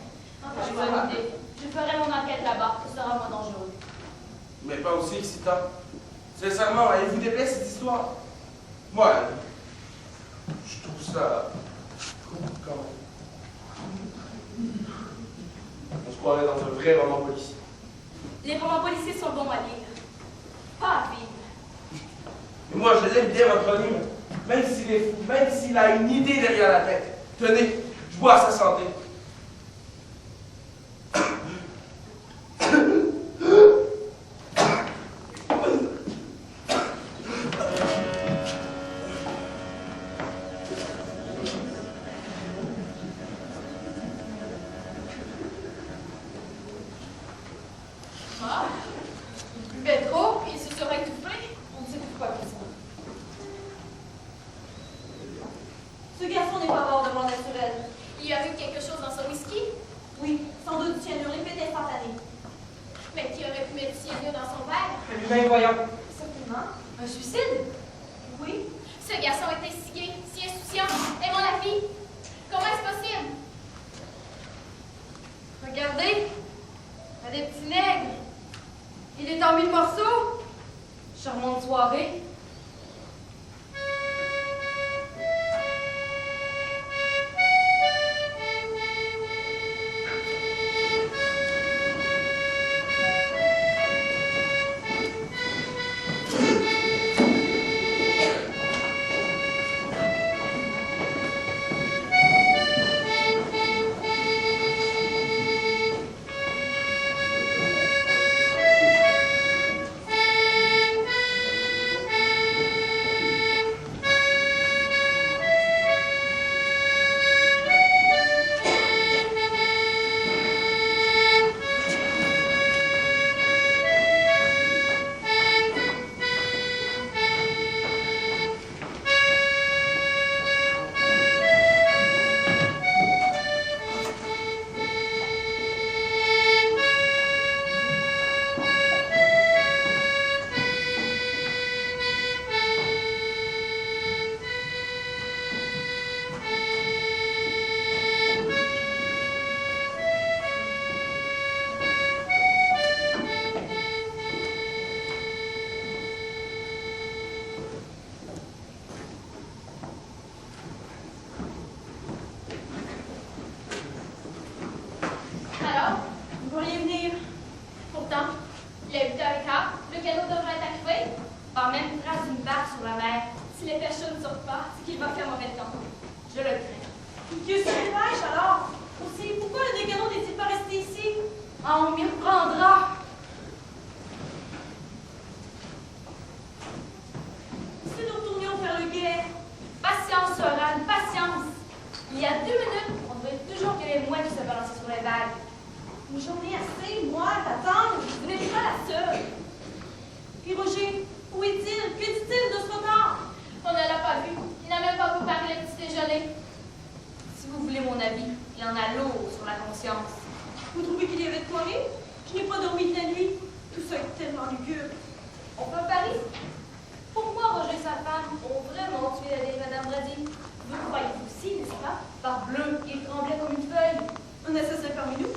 J'ai bonne idée. Je ferai mon enquête là-bas. Ce sera moins dangereux. Mais pas aussi excitant. Sincèrement, elle vous déplaît cette histoire? Moi, je trouve ça cool quand même. On se croirait dans un vrai roman policier. Les romans policiers sont bons à lire. Pas à vivre. Et moi, je l'aime bien, votre anonyme. Même s'il est fou, même s'il a une idée derrière la tête. Tenez, je bois à sa santé. Ah, Il fait trop. il se serait étouffé. On ne s'étouffe pas comme ça. Ce garçon n'est pas mort de mort naturelle. Il y a eu quelque chose dans son whisky? Oui, sans doute cyanure répétée instantanée. Mais qui aurait pu mettre du cyanure dans son verre? Lui-même, voyons. Certainement. Un suicide? Oui. Ce garçon était si gai, si insouciant. Aimant la vie. Comment est-ce possible? Regardez. Il y a des petits nègres. Il est en 1000 morceaux. Charmante soirée. Mais j'en ai assez, moi, d'attendre. Vous n'êtes pas la seule. Puis Roger, où est-il? Que dit-il de ce retard? On ne l'a pas vu. Il n'a même pas préparé le petit déjeuner. Si vous voulez mon avis, il en a lourd sur la conscience. Vous trouvez qu'il y avait de quoi rire? Je n'ai pas dormi de la nuit. Tout ça est tellement lugubre. On peut parier. Pourquoi Roger et sa femme ont vraiment tué la vieille Madame Brady? Vous le croyez aussi, n'est-ce pas? Parbleu, il tremblait comme une feuille. Un assassin parmi nous?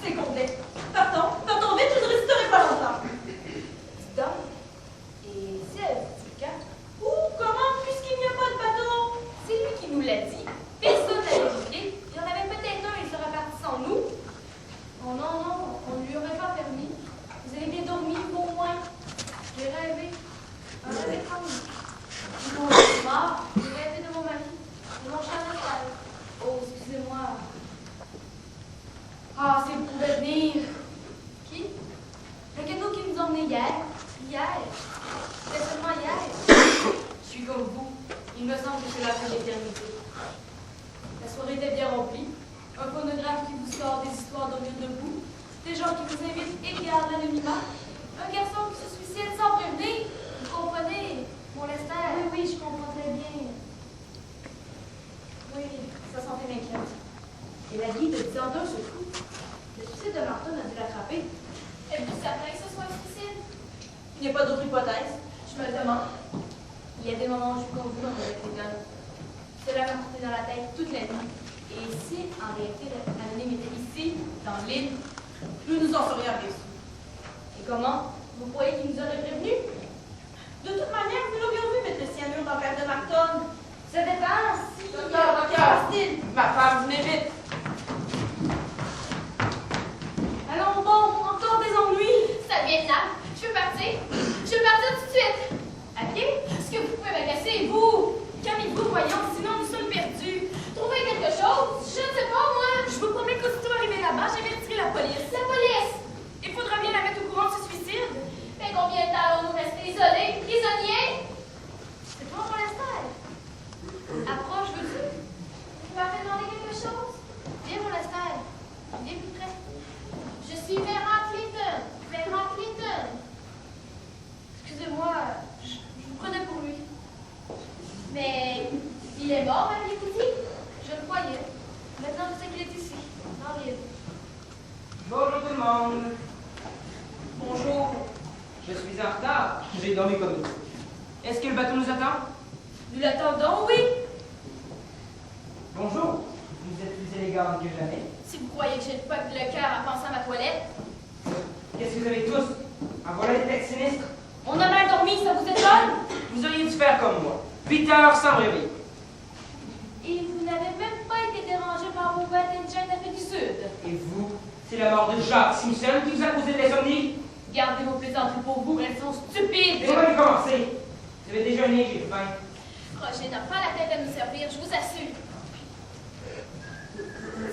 C'est complet. Partons vite, je ne résisterai pas longtemps. Dis donc. Et si elle dit le cas? Où? Comment? Puisqu'il n'y a pas de bateau? C'est lui qui nous l'a dit. Personne n'avait oublié. Il y en avait peut-être un, il serait parti sans nous. Oh non, non, on ne lui aurait pas permis. Vous avez bien dormi, au moins. J'ai rêvé. Un rêve étrange. Mon mort, j'ai rêvé de mon mari, de mon cher natal. Oh, excusez-moi. Ah, si vous pouvez venir. Qui? Le cadeau qui nous a emmenés hier. Hier. C'était seulement hier. Je suis comme vous. Il me semble que c'est la fin de l'éternité. La soirée était bien remplie. Un phonographe qui vous sort des histoires d'hommes debout. Des gens qui vous invitent et gardent l'anonymat. Un garçon qui se suicide sans prévenir. Vous comprenez, mon Lester? Oui, je comprends très bien. Oui, ça sentait m'inquiète. Et la vie de 10 ans d'un seul coup. Le suicide de Martin a dû l'attraper. Êtes-vous certain que ce soit un suicide? Il n'y a pas d'autre hypothèse. Je me le demande. Il y a des moments où je suis comme vous dans mes écoles. Cela m'a coûté dans la tête toute la nuit. Et si, en réalité, l'anonyme était ici, dans l'île, Nous nous en serions aperçus. et comment? Vous croyez qu'il nous aurait prévenus? De toute manière, nous l'aurions vu mettre le cyanure dans le verre de Marton. Ça dépend si... Docteur, ma femme, venez vite. Allons bon, encore des ennuis. Ça vient de là. Je peux partir. Je peux partir tout de suite. À pied? Est-ce que vous pouvez m'agacer, vous? Calmez-vous, voyons, sinon nous sommes perdus. Trouvez quelque chose? Je ne sais pas, moi. Je vous promets qu'aussitôt arrivé là-bas, j'avertirai la police. La police? Il faudra bien la mettre au courant de ce suicide. Mais combien de temps allons-nous rester isolés? Prisonniers? C'est toi, mon Lester. Approche, veux-tu? Tu m'as fait demander quelque chose? Viens, mon Lester. Viens plus près. Je suis Vera Clinton. Vera Clinton. Excusez-moi, je vous prenais pour lui. Mais il est mort, Mme Lipouty? Je le croyais. Maintenant, je sais qu'il est ici, dans l'île. Bonjour tout le monde. Bonjour. Je suis en retard. J'ai dormi comme nous. Est-ce que le bateau nous attend? Nous l'attendons, oui. Bonjour. Vous êtes plus élégante que jamais. Si vous croyez que j'ai pas le cœur à penser à ma toilette. Qu'est-ce que vous avez tous? En voilà des têtes sinistres. On a mal dormi, ça vous étonne? Vous auriez dû faire comme moi. 8 heures sans réveil. Et vous n'avez même pas été dérangé par vos bêtes indiennes d'Afrique du Sud. Et vous? C'est la mort de Jacques Simpson qui vous a causé de l'insomnie? Gardez vos plaisanteries pour vous, elles sont stupides. Et on va y commencer. Vous avez déjeuné, j'ai faim. Roger n'a pas la tête à nous servir, je vous assure.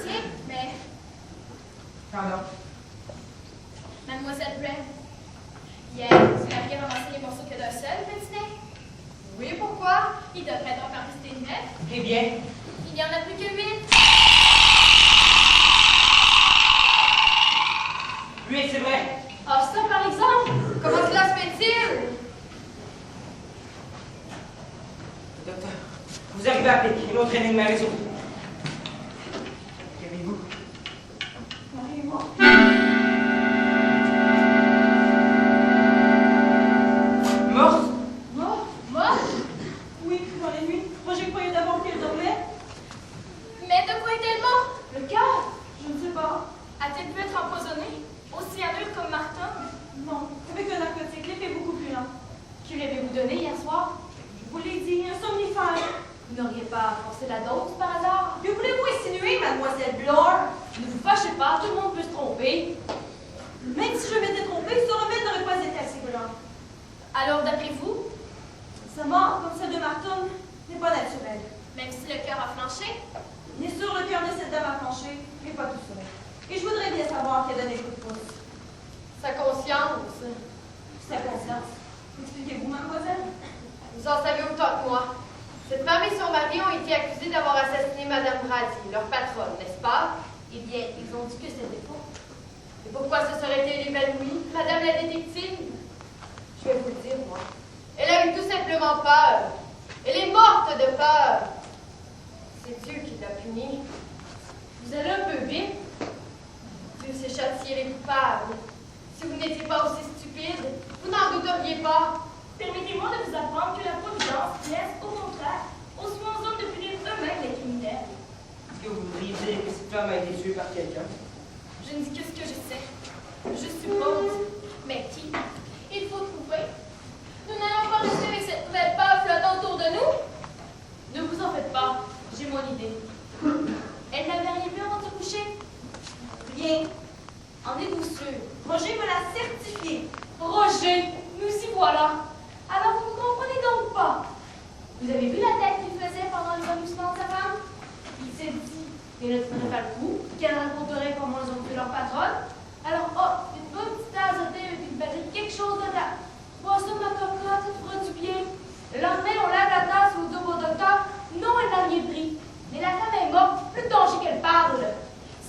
Tiens, mais Pardon. Mademoiselle Brand, hier, vous m'aviez ramassé les morceaux que d'un seul, petit nez. Oui, pourquoi? Il devrait donc en rester 9. Eh bien, Il n'y en a plus que 8. 8, c'est vrai. Ah, ça, par exemple. Comment cela se fait-il? Docteur, vous arrivez à appeler une autre énigme à résoudre. Qu'avez-vous? Morte? Mort? Mort? Oui, dans les nuits. Roger croyait d'abord qu'elle dormait. Mais de quoi est-elle morte? Le cœur? Je ne sais pas. A-t-elle pu être empoisonnée? Aussi amure comme Martin? Non, avec un narcotique, l'effet est beaucoup plus lent. Que lui avez-vous donné hier soir? Je vous l'ai dit, un somnifère. Vous n'auriez pas forcé la dose par hasard? Que voulez-vous insinuer, mademoiselle Blore? Ne vous fâchez pas, tout le monde peut se tromper. Même si je m'étais trompée, ce remède n'aurait pas été assez violent. Alors, d'après vous, Sa mort, comme celle de Marton, n'est pas naturelle. même si le cœur a flanché, Bien sûr, le cœur de cette dame a penché, mais pas tout seul. Et je voudrais bien savoir qui a donné le coup de pouce. Sa conscience. Sa conscience. Expliquez-vous, mademoiselle. Vous en savez autant que moi. Cette femme et son mari ont été accusés d'avoir assassiné Madame Brady, leur patronne, n'est-ce pas? eh bien, ils ont dit que c'était faux. Et pourquoi ce serait-elle évanouie, Madame la détective? Je vais vous le dire, moi. Elle a eu tout simplement peur. Elle est morte de peur. C'est Dieu qui l'a punie. Vous allez un peu vite. Dieu sait châtier les coupables. Si vous n'étiez pas aussi stupide, vous n'en douteriez pas. Permettez-moi de vous apprendre que la Providence laisse, au contraire, aux soins hommes de punir eux-mêmes les criminels. Est-ce que vous voudriez dire que cette femme a été tuée par quelqu'un? Je ne dis que ce que je sais. Je suppose. Mais qui? Il faut trouver. Nous n'allons pas rester avec cette nouvelle peur flottant autour de nous. Ne vous en faites pas, j'ai mon idée. Elle n'avait rien vu avant de se coucher? Rien. En êtes-vous sûr? Roger me l'a certifié. Roger, nous y voilà. Alors vous ne comprenez donc pas. Vous avez vu la tête qu'il faisait pendant les amusements de sa femme? Il s'est dit qu'elle ne tiendrait pas le coup, qu'elle raconterait comment ils ont tué leur patronne. Alors, une bonne petite tasse de thé et une batterie, quelque chose de là. Bois ça, ma cocotte, ça te fera du bien. Le lendemain, on lave la tasse au double au docteur. Non, elle n'a rien pris. Mais la femme est morte, plus danger qu'elle parle.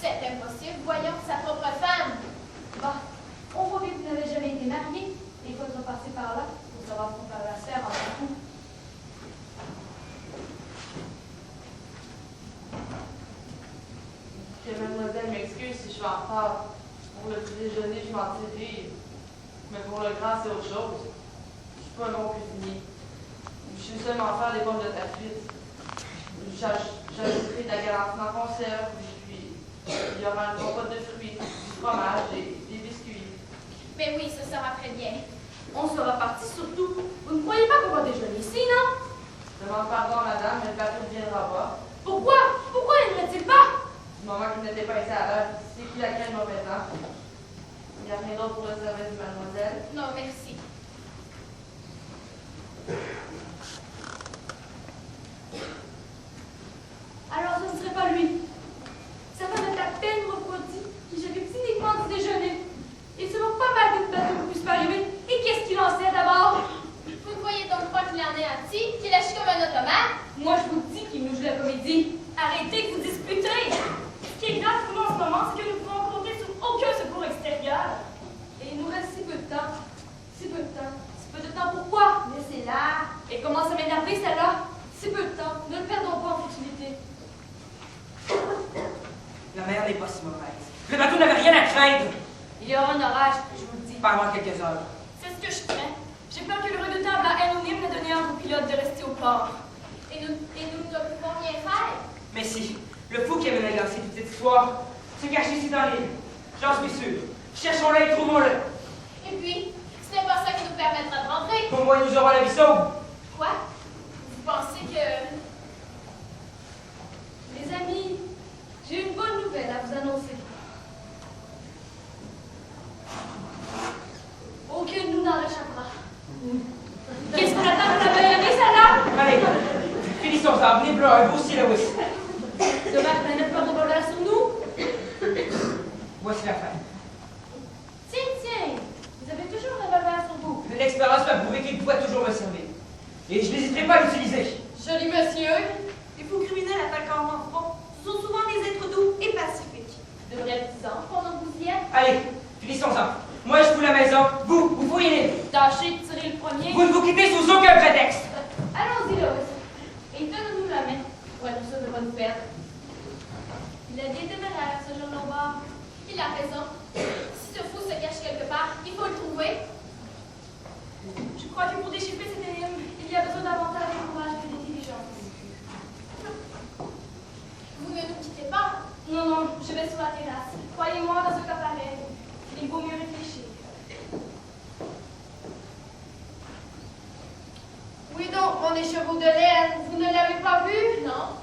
C'est impossible, voyons sa propre femme. Bah, on voit bien que vous n'avez jamais été marié. Et quand on passé par là, pour savoir ce qu'on peut la faire avant tout. Que mademoiselle m'excuse si je suis en retard. Pour le petit déjeuner, je m'en tire. Mais pour le grand, c'est autre chose. Je suis pas un bon cuisinier. Je suis seulement faire les pommes de ta fuite. J'ajouterai de la galantine en conserve, puis il y aura une compote de fruits, du fromage et des biscuits. Mais oui, ce sera très bien. On sera parti surtout. Vous ne croyez pas qu'on va déjeuner ici, non? Je demande pardon, madame, mais le bateau ne viendra pas. Pourquoi? Pourquoi n'aimerait-il pas? Du moment qu'il n'était pas ici à l'heure, c'est qui la crème mauvais temps. Il n'y a rien d'autre pour le service de mademoiselle. Non, merci. Alors ce ne serait pas lui. Sa femme est à peine refroidie, qui s'occupe cyniquement du déjeuner. Il se moque pas mal qu'une bateau puisse pas arriver. Et qu'est-ce qu'il en sait d'abord? Vous ne croyez donc pas qu'il en est un petit, qu'il agit comme un automate? Moi je vous dis qu'il nous joue la comédie. Arrêtez de vous disputer. Ce qui est grave pour nous en ce moment, c'est que nous pouvons compter sur aucun secours extérieur. Et il nous reste si peu de temps. Si peu de temps. Si peu de temps pourquoi? Laissez-la. Et commence à m'énerver celle-là. Si peu de temps. Ne le perdons pas en futilité. La mer n'est pas si mauvaise. Le bateau n'avait rien à craindre. Il y aura un orage, je vous le dis. Pas avant quelques heures. C'est ce que je crains. J'ai peur que le redoutable anonyme n'ait donné ordre aux pilotes de rester au port. Et nous ne pouvons rien faire. Mais si, le fou qui avait lancé toute cette histoire se cache ici dans l'île. J'en suis sûr. Cherchons-le et trouvons-le. Et puis, ce n'est pas ça qui nous permettra de rentrer. Au moins, nous aurons la vie sauve. Quoi? Vous pensez que... Les amis, j'ai une bonne nouvelle à vous annoncer. Aucun de nous n'en échappera. Qu'est-ce qu'on attend pour la belle année, celle-là? Allez, finissons ça. Venez pleurer, vous aussi, Lewis. Dommage qu'on n'ait pas de revolver sur nous. Voici la fin. Tiens, vous avez toujours un revolver sur vous. L'expérience m'a prouvé qu'il pouvait toujours me servir. Et je n'hésiterai pas à l'utiliser. Joli monsieur. Les faux criminels attaquant en front, ce sont souvent des êtres doux et pacifiques. De vrais petits anges pendant que vous y êtes. Allez, finissons-en. Moi, je fous la maison. Vous fouillez l'île. Tâchez de tirer le premier. Vous ne vous quittez sous aucun prétexte. Allons-y, Lois. Et donne-nous la main pour être sûr de ne pas nous perdre. Il a bien téméraire, ce jeune lombard. Il a raison. Si ce fou se cache quelque part, il faut le trouver. Je crois que pour déchiffrer cette énigme, il y a besoin davantage de courage que d'intelligence. Vous ne nous quittez pas. Non, je vais sur la terrasse. Croyez-moi, dans ce cas pareil, il vaut mieux réfléchir. Oui donc, mon écheveau de laine, vous ne l'avez pas vu? Non,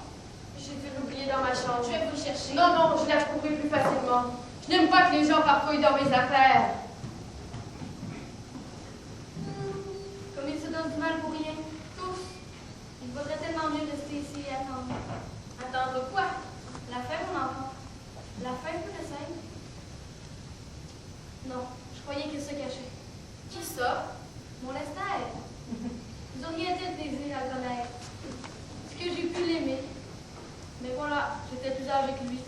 j'ai dû l'oublier dans ma chambre. Je vais vous le chercher. Non, je la trouverai plus facilement. Je n'aime pas que les gens farfouillent dans mes affaires. Comme ils se donnent du mal pour rien, tous, il vaudrait tellement mieux rester ici et attendre. Attendre quoi? La fin, mon enfant. La fin pour le simple. Non, je croyais qu'il se cachait. Qui ça? Mon Lester. Vous auriez été plaisir à le connaître. Est-ce que j'ai pu l'aimer? Mais voilà, j'étais plus âgée que lui.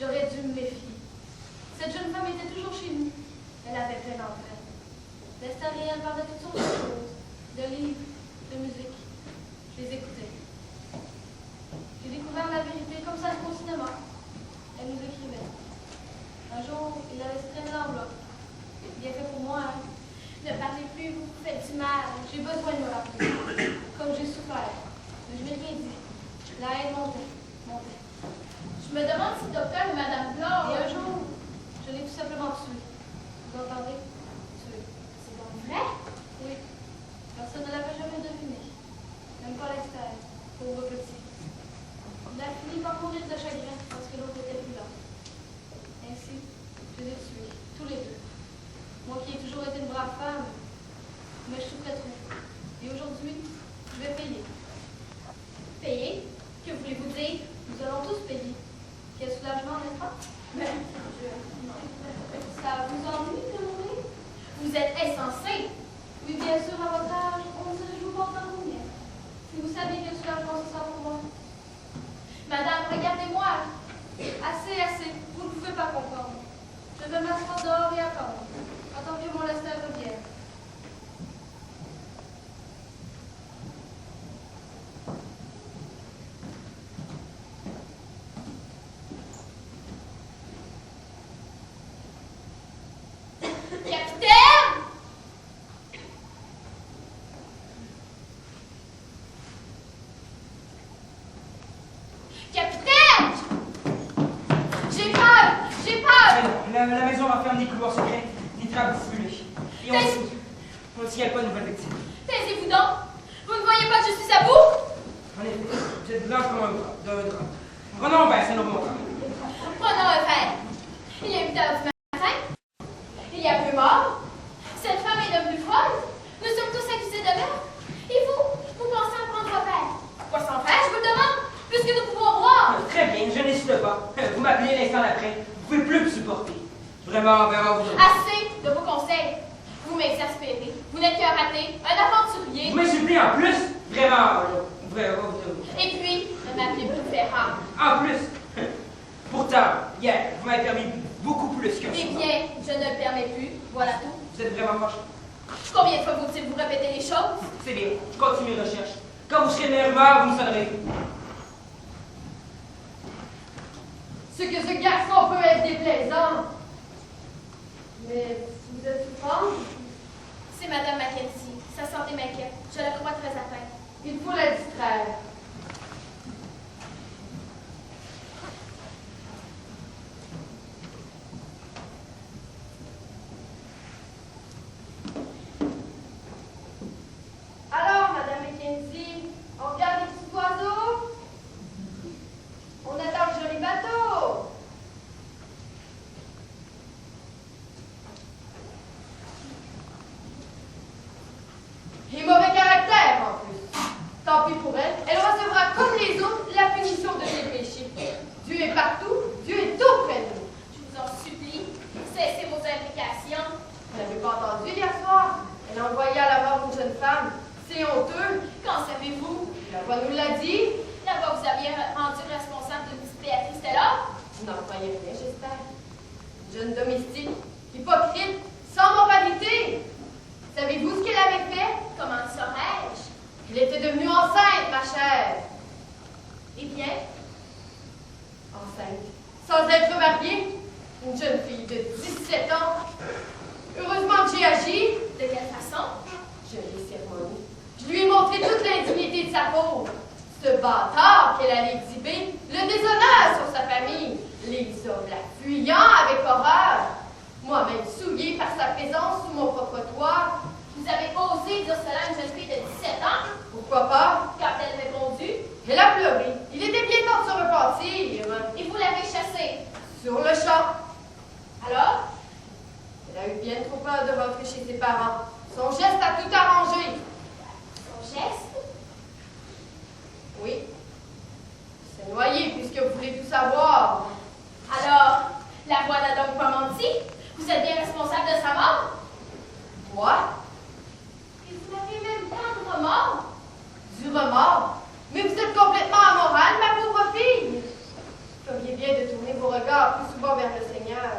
J'aurais dû me méfier. Cette jeune femme est Elle avait plein d'entrain. Lester Riel parlait de toutes sortes de choses, de livres, de musique. Je les écoutais. J'ai découvert la vérité comme ça se fait au cinéma. Elle nous écrivait. Un jour, il a laissé traîner l'enveloppe. Bien fait pour moi, hein. Ne parlez plus, vous vous faites du mal. J'ai besoin de me rappeler. Comme j'ai souffert. Mais je n'ai rien dit. La haine montait. Je me demande si le docteur et Madame Blanc, et un jour, je l'ai tout simplement tué. Vous entendez? Tué. C'est donc vrai? Oui. Personne ne l'avait jamais deviné. Même pas Lester. Pauvre petit. Il a fini par mourir de chagrin parce que l'autre était plus là. Ainsi, je les ai tués, tous les deux. Moi qui ai toujours été une brave femme, mais je souffrais trop. Et aujourd'hui, je vais payer. Payer? Que voulez-vous dire? Nous allons tous payer. Quel soulagement, n'est-ce pas? Mais ça vous ennuie de mourir? Vous êtes insensé. Oui, bien sûr, à votre âge, on ne se réjouit pas autant que vous n'êtes. Si vous saviez quel soulagement ce sera pour moi. Madame, regardez-moi. Assez. Vous ne pouvez pas comprendre. Je vais m'asseoir dehors et attendre. Attends que mon Lester revienne. Capitaine! Capitaine! J'ai peur! La maison va fermer des couloirs secrets, des trappes foulées. Et on ne signale pas de nouvelles victimes. Taisez-vous donc! Vous ne voyez pas que je suis à bout? En effet, vous êtes blanche comme un drap. Prenons un verre, c'est notre moment. Prenons un verre. Il est 8 heures du matin. Il y a peu mort. Cette femme est devenue folle. Nous sommes tous accusés de meurtre. Et vous pensez en prendre un verre? Quoi s'en faire, je vous le demande, puisque nous pouvons boire. Très bien, je n'hésite pas. Vous m'appelez l'instant d'après. Vous ne pouvez plus me supporter. Vraiment, vous. Assez de vos conseils. Vous m'exaspérez. Vous n'êtes qu'un raté, un aventurier. Vous m'insultez en plus. Vraiment. Et puis, ne m'appelez plus Ferrand. En plus. Pourtant, hier, vous m'avez permis beaucoup plus que ça. Eh bien, je ne le permets plus. Voilà tout. Vous êtes vraiment moche. Combien de fois faut-il vous répéter les choses? C'est bien, je continue mes recherches. Quand vous serez meilleure humeur, vous me sonnerez. Ce que ce garçon peut être déplaisant. Mais vous êtes souffrante? C'est Madame Mackenzie. Sa santé m'inquiète. Je la crois très atteinte. Il faut la distraire. Alors, Madame Mackenzie, on regarde les petits oiseaux? On attend le joli bateau. Et mauvais caractère, en plus. Tant pis pour elle. Elle recevra comme les autres la punition de ses péchés. Dieu est partout. Dieu est tout près de nous. Je vous en supplie, cessez vos implications. Vous n'avez pas entendu hier soir? Elle a envoyé à la mort une jeune femme. C'est honteux. Qu'en savez-vous? La voix nous l'a dit. La voix vous aviez rendu responsable de Miss Béatrice Taylor? Vous n'en croyez rien, j'espère. Une jeune domestique, hypocrite, sans moralité. Savez-vous ce qu'elle avait fait? Comment le saurais-je? Elle était devenue enceinte, ma chère. Eh bien, Enceinte. Sans être mariée. Une jeune fille de 17 ans. Heureusement que j'ai agi. de quelle façon? Je l'ai sermonné. Je lui ai montré toute l'indignité de sa peau. Ce bâtard qu'elle allait exhiber le déshonneur sur sa famille. Les hommes la fuyant avec horreur. Moi-même souillée par sa présence sous mon propre toit. Vous avez osé dire cela à une jeune fille de 17 ans? Pourquoi pas? Qu'a-t-elle répondu? Elle a pleuré. Il était bien temps de se repentir. Et vous l'avez chassée. Sur le champ. Alors? Elle a eu bien trop peur de rentrer chez ses parents. Son geste a tout arrangé. Son geste? Oui. Il s'est noyé puisque vous voulez tout savoir. Alors, la voix n'a donc pas menti? Vous êtes bien responsable de sa mort? Moi? Et vous n'avez même pas de remords? Du remords? Mais vous êtes complètement amorale, ma pauvre fille. Vous feriez bien de tourner vos regards plus souvent vers le Seigneur.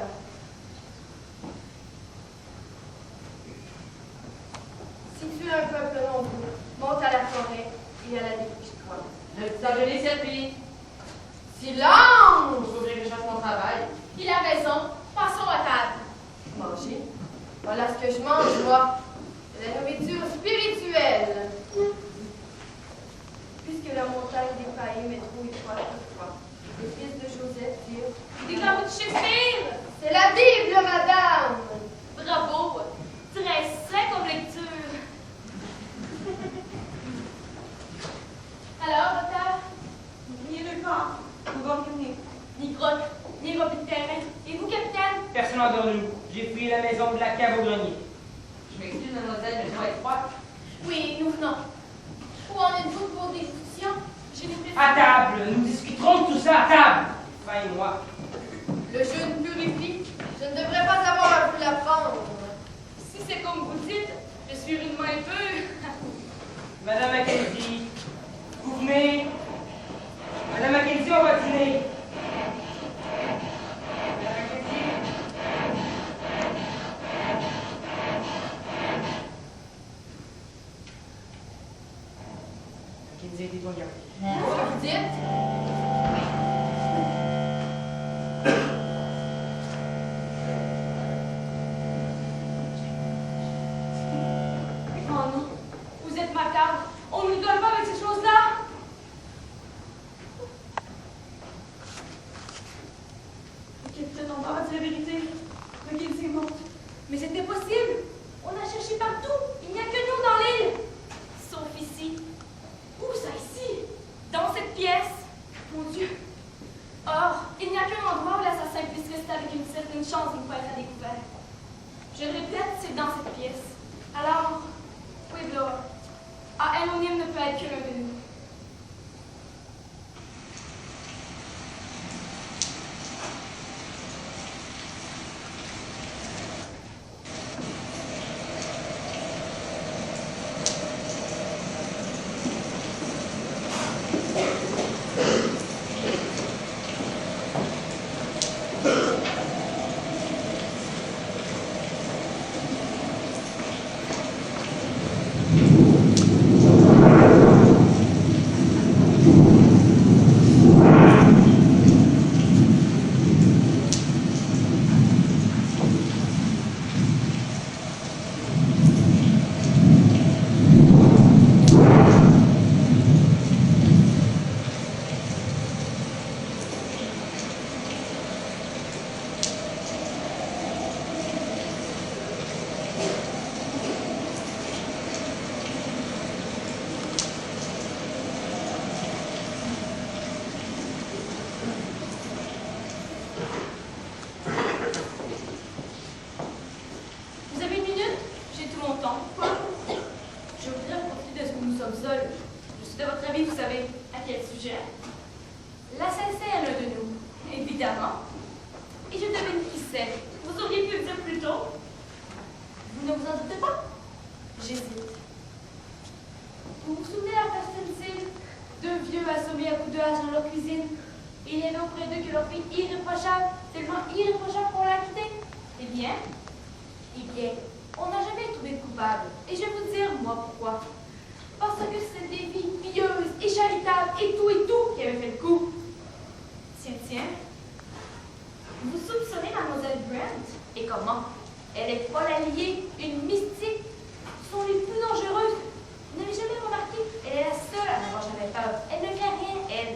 ce que je mange, moi. C'est la nourriture spirituelle. Puisque la montagne des païens m'est trop étroite toutefois, les fils de Joseph dirent... Des drames de Shakespeare! C'est la Bible, madame! Bravo! Très sec comme lecture. Alors, docteur? Ni nulle part. Nous allons venir. Ni grotte, ni repli de terrain. Et vous, capitaine? Personne en dehors de nous. J'ai fui la maison de la cave au grenier. Je m'excuse, mademoiselle, mais je vais être froide. Oui, nous venons. Où en êtes-vous pour des discussions? J'ai des questions. À table, nous discuterons de tout ça à table. Enfin et moi. Le jeûne purifie. Je ne devrais pas avoir à vous l'apprendre. Si c'est comme vous dites, je suis rudement impure. Madame Mackenzie, vous venez. Madame Mackenzie, on va dîner. Madame Mackenzie. Mackenzie, tais-toi, regarde. Qu'est-ce que vous dites? Oh non, vous êtes macabre. On ne rigole pas avec ces choses-là. Capitaine, on va dire la vérité. Mackenzie est morte. Mais c'était possible. On a cherché partout. Il n'y a que nous dans l'île. Sauf ici. Où ça ici? Dans cette pièce. Mon Dieu. Or, il n'y a qu'un endroit où l'assassin puisse rester avec une certaine chance de ne pas être à découvert. Je le répète, c'est dans cette pièce. Alors, Pueblo, anonyme ne peut être que l'un de nous. Vous avez une minute? J'ai tout mon temps. Je voudrais profiter de ce que nous sommes seuls. Je suis de votre avis, vous savez, à quel sujet? L'assassin est l'un de nous, évidemment. Et je devine qui c'est. Vous auriez pu le dire plus tôt. Vous ne vous en doutez pas? J'hésite. Vous vous souvenez la personne-ci? Deux vieux assommés à coups de hache dans leur cuisine. Et il y avait auprès d'eux que leur fille irréprochable, tellement irréprochable qu'on l'a quittée. Eh bien, on n'a jamais trouvé de coupable. Et je vais vous dire, moi, pourquoi. Parce que c'est des filles pieuses et charitables et tout qui avaient fait le coup. Tiens. Vous soupçonnez Mademoiselle Brent? Et comment? Elle est folle alliée, une mystique. Ce sont les plus dangereuses. Vous n'avez jamais remarqué? Elle est la seule à n'avoir jamais peur. Elle ne fait rien, elle.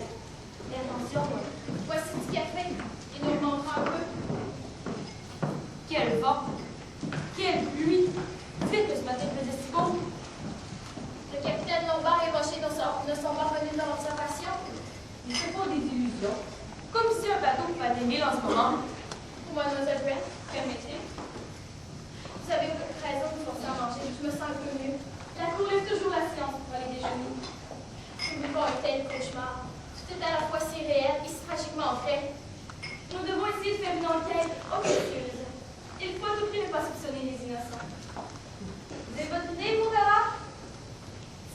Mais attention, voici du café. Il nous manquera un peu. Quel vent! Quelle pluie! Vite que ce matin faisait si beau! Le capitaine Lombard et Rocher ne sont pas venus dans l'observation. Ne fais pas des illusions. Comme si un bateau pouvait atterrir en ce moment. Pour Mademoiselle Brent, Permettez. vous avez raison de forcer à manger. Je me sens un peu mieux. La cour laisse toujours la science pour aller déjeuner. Je me vois un tel cauchemar. Tout est à la fois si réel et si tragiquement vrai. Nous devons essayer de faire une enquête obscure. Il faut à tout prix ne pas soupçonner les innocents. Vous avez votre idée, vous, Vera?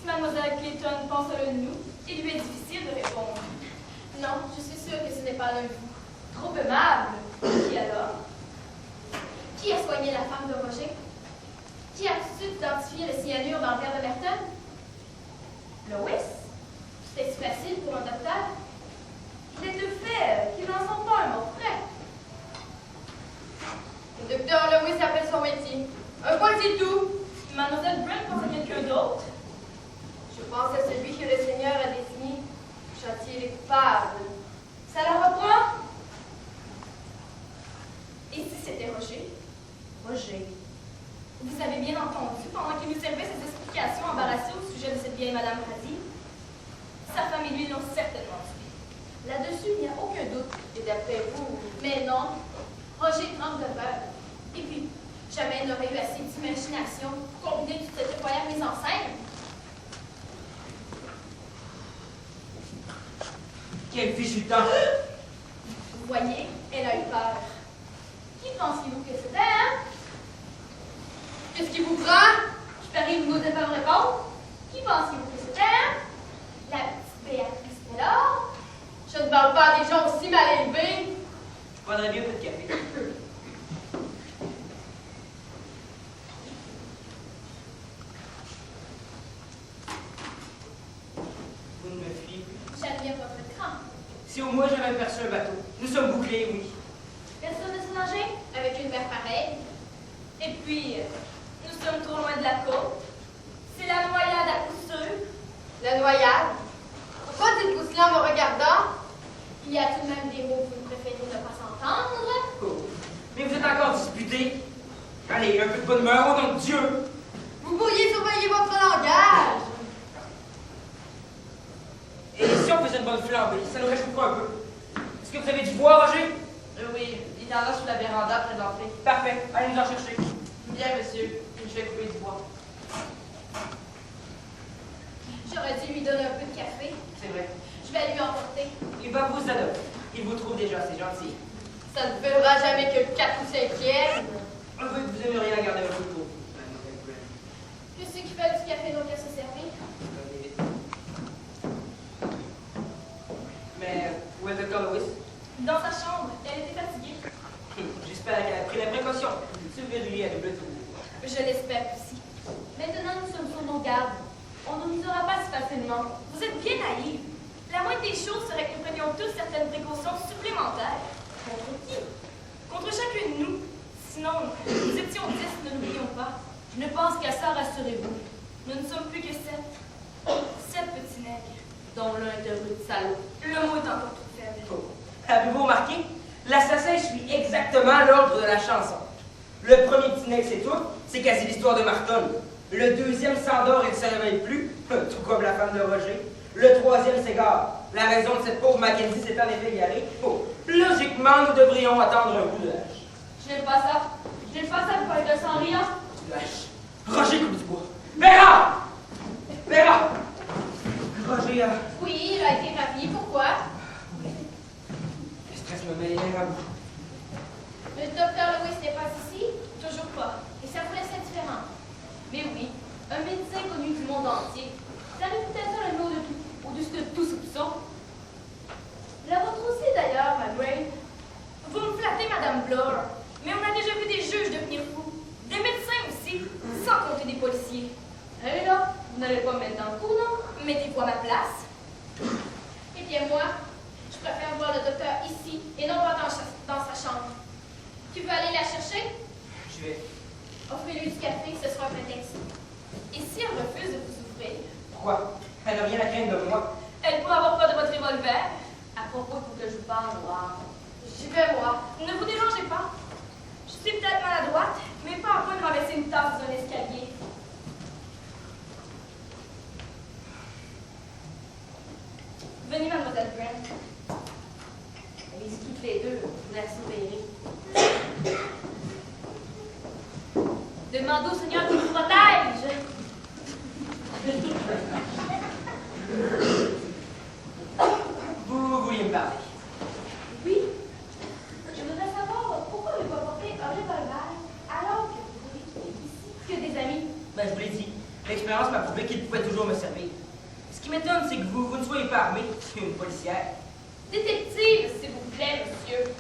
Si Mademoiselle Clayton pense à l'un de nous, il lui est difficile de répondre. Non, je suis sûre que ce n'est pas l'un de vous. Trop aimable. Qui alors? Qui a soigné la femme de Roger? Qui a su identifier le cyanure dans le verre de Merton? Lois? C'était si facile pour un docteur. Les deux faits qui n'en sont pas un mot près. Le docteur Lewis appelle son métier Un point, c'est tout. Mademoiselle Brent pense à quelqu'un d'autre. Je pense à celui que le Seigneur a désigné pour châtier les coupables. Ça la reprend? Et si c'était Roger? Roger. Vous avez bien entendu, pendant qu'il nous servait ses explications embarrassées au sujet de cette vieille Madame Brady, sa femme et lui l'ont certainement tué. Là-dessus, il n'y a aucun doute. Et d'après vous, Mais non, Roger tremble de peur. Et puis, jamais il n'aurait eu assez d'imagination pour combiner toute cette incroyable mise en scène. Quel fichu temps! Vous voyez, elle a eu peur. Qui pensiez-vous que c'était, hein? qu'est-ce qui vous prend? Je parie que vous n'osez pas me répondre. Qui pensiez-vous que c'était, hein? La petite Béatrice Taylor? Je ne parle pas à des gens aussi mal élevés. Je prendrais bien un peu de café. Vous ne me fiez plus. J'admire votre cran. Si au moins j'avais aperçu un bateau. Nous sommes bouclés, oui. Personne ne se nager? Avec une mer pareille. Et puis, nous sommes trop loin de la côte. C'est la noyade à coup sûr. La noyade. Pourquoi dites-vous cela en me regardant? Il y a tout de même des mots que vous préférez ne pas s'entendre. Oh. Mais vous êtes encore disputés. Allez, un peu de bonne humeur, au nom de Dieu. Vous pourriez surveiller votre langage. Et si on faisait une bonne flambée, ça nous réchauffera un peu. Est-ce que vous avez du bois, Roger? Oui, il y en a sur la véranda près de l'entrée. Parfait, allez nous en chercher. Bien, monsieur, je vais couper du bois. J'aurais dû lui donner un peu de café. C'est vrai. Je vais lui emporter. Il va vous adopter. Il vous trouve déjà, c'est gentil. Ça ne fera jamais que le 4 ou 5e. On veut que vous aimeriez la garder un peu pour vous, mademoiselle Brent. Je sais qu'il fait du café donc à se servir. Mais où est le docteur Lewis? Dans sa chambre, elle était fatiguée. J'espère qu'elle a pris la précaution de se verrouiller à double tour. Je l'espère aussi. Maintenant, nous sommes sur nos gardes. On ne nous aura pas si facilement. Vous êtes bien naïfs. La moindre des choses serait que nous prenions tous certaines précautions supplémentaires. Contre qui? Contre chacun de nous. Sinon, nous étions 10, ne l'oublions pas. Je ne pense qu'à ça, rassurez-vous. Nous ne sommes plus que 7. 7 petits nègres. Dont l'un est un rude salaud. Le mot est encore trop faible. Oh. Avez-vous remarqué? L'assassin suit exactement l'ordre de la chanson. Le premier petit nègre, c'est tout. C'est quasi l'histoire de Marton. Le deuxième s'endort et ne se réveille plus, tout comme la femme de Roger. Le troisième s'égare. La raison de cette pauvre Mackenzie s'est en effet égarée. Oh. Logiquement, nous devrions attendre un coup de lâche. Je n'aime pas ça. Je n'aime pas ça de parler de ça en riant. Lâche. Roger coupe du bois. Vera! Vera! Roger a... Oui, il a été ravi. Pourquoi? Le stress me met les nerfs à bout. Le docteur Lewis n'est pas ici? Toujours pas. Et ça vous laisse indifférent. Mais oui, un médecin connu du monde entier. Sa réputation le met au-dessus de tout soupçon. La vôtre aussi d'ailleurs, ma Brave. Vous me flattez, Madame Bloor. Mais on a déjà vu des juges devenir fous. Des médecins aussi, sans compter des policiers. Hé là, vous n'allez pas me mettre dans le coup, non? Mettez-vous à ma place. Eh bien, moi, je préfère voir le docteur ici et non pas dans sa chambre. Tu veux aller la chercher? Je vais... Offrez-lui du café, ce sera un prétexte. Et si elle refuse de vous ouvrir? Pourquoi? Elle n'a rien à craindre de moi. Elle pourra avoir peur de votre revolver. À propos, il faut que je vous parle, Noir. J'y vais, moi. Ne vous dérangez pas. Je suis peut-être maladroite, mais pas à point de renverser une tasse dans un escalier. Venez, mademoiselle Brent. Allez-y toutes les deux, vous la surveillerez. Demandez au Seigneur qu'il vous protège. Vous vouliez me parler? Oui. Je voudrais savoir pourquoi ne pas porter un revolver alors que vous pouvez ici que des amis. Ben, je vous l'ai dit. L'expérience m'a prouvé qu'il pouvait toujours me servir. Ce qui m'étonne, c'est que vous ne soyez pas armé, une policière. Détective, s'il vous plaît, monsieur.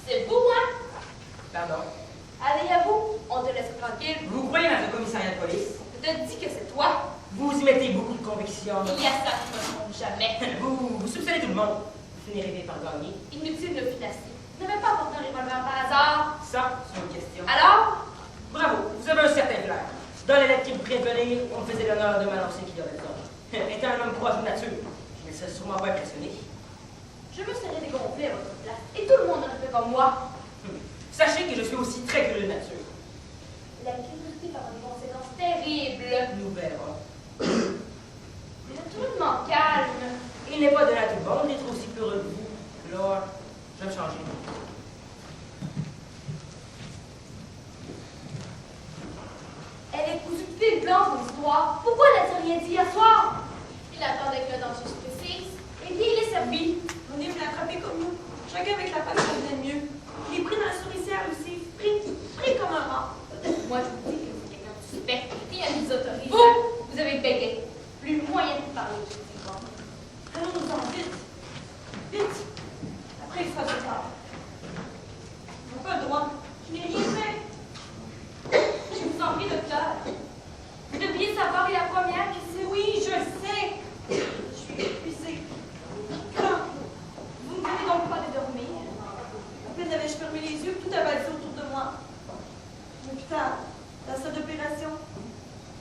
C'est vous, hein? Pardon. Allez à vous, on te laisse tranquille. Vous croyez dans un commissariat de police? Je te dis que c'est toi. Vous y mettez beaucoup de conviction. Il y a ça qui ne me trompe jamais. Vous soupçonnez tout le monde. Vous finirez bien par gagner. Inutile de finasser. Vous n'avez pas apporté un revolver par hasard. Ça, c'est une question. Alors? Bravo, vous avez un certain prévenir, on me faisait l'honneur de m'annoncer qu'il y aurait tort. Étant un homme proche de nature, je ne serais sûrement pas impressionné. Je me serais dégonflée à votre place, et tout le monde aurait fait comme moi. Sachez que je suis aussi très curieux de nature. La curiosité va avoir des conséquences terribles. Nous verrons. Vous êtes drôlement calme. Il n'est pas de nature bonne d'être aussi peureux que vous. Alors, je vais changer. Elle est cousue de fil blanc, son histoire. Pourquoi n'a-t-il rien dit hier soir? Il attendait que le danger se précise. Eh bien, il est servi. On est venu l'attraper comme nous. Chacun avec la patte qu'on venait de mieux. Il est pris dans la souricière aussi. Pris comme un rat. Moi, je vous dis que c'est quelqu'un de suspect. Rien ne vous autorise. Vous avez bégayé. Plus moyen de vous parler, je vous dis. Allons-nous-en, vite. Vite. Après, il sera trop tard. On n'a pas le droit. Je n'ai rien fait. Je vous en prie, docteur. Vous devriez savoir, et la première, que c'est... Oui, je le sais. Je suis épuisée. Quand? Vous ne devez donc pas de dormir. À peine avais-je fermé les yeux, tout a valsé autour de moi. L'hôpital, la salle d'opération,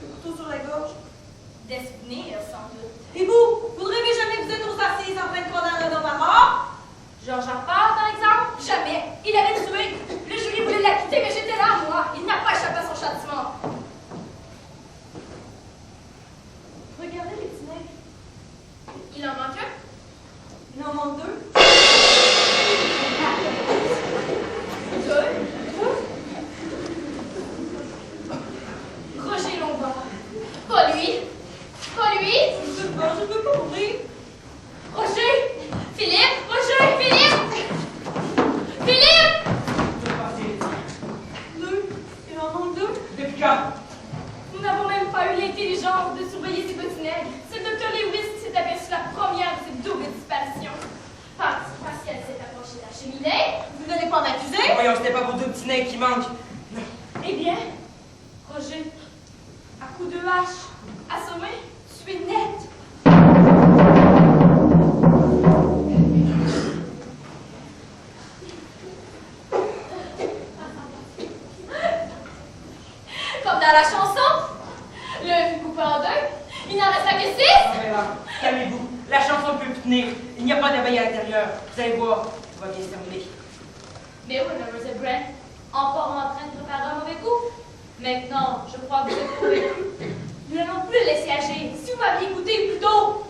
le couteau sur la gorge. Des souvenirs, sans doute. Et vous ne rêvez jamais que vous êtes aux assises en train de condamner un homme à mort? Georges Harpard, par exemple? Jamais. Il avait tué. Le jury voulait l'acquitter, mais j'étais là, moi. Il n'a pas échappé à son châtiment. Regardez les petits nègres. Il en manque un? Il en manque deux. Roger Lombard. Pas lui. Pas lui. Je ne peux pas mourir. Roger. Philippe. Roger. Philippe. Philippe. Je vais partir. Deux. Il en manque deux. Depuis quand? Nous n'avons même pas eu l'intelligence de surveiller ces petits nègres. C'est le docteur Lewis qui s'est aperçu la première de ces doubles disparitions. Parce qu'elle s'est approchée de la cheminée. Vous n'allez pas m'accuser? Voyons, ce n'est pas vos deux petits nègres qui manquent. Non. Eh bien, Roger, à coups de hache, assommé, tué net. Comme dans la chanson, le fut coupé en deux, il n'en resta que 6. Vraiment, calmez-vous. La chanson peut tenir. Il n'y a pas d'abeille à l'intérieur. Vous allez voir, tout va bien se terminer. Mais oui, Mademoiselle Brent, encore en train de préparer un mauvais coup. Maintenant, je crois que vous êtes convaincus. Nous n'allons plus le laisser agir. Si vous m'aviez écouté plus tôt,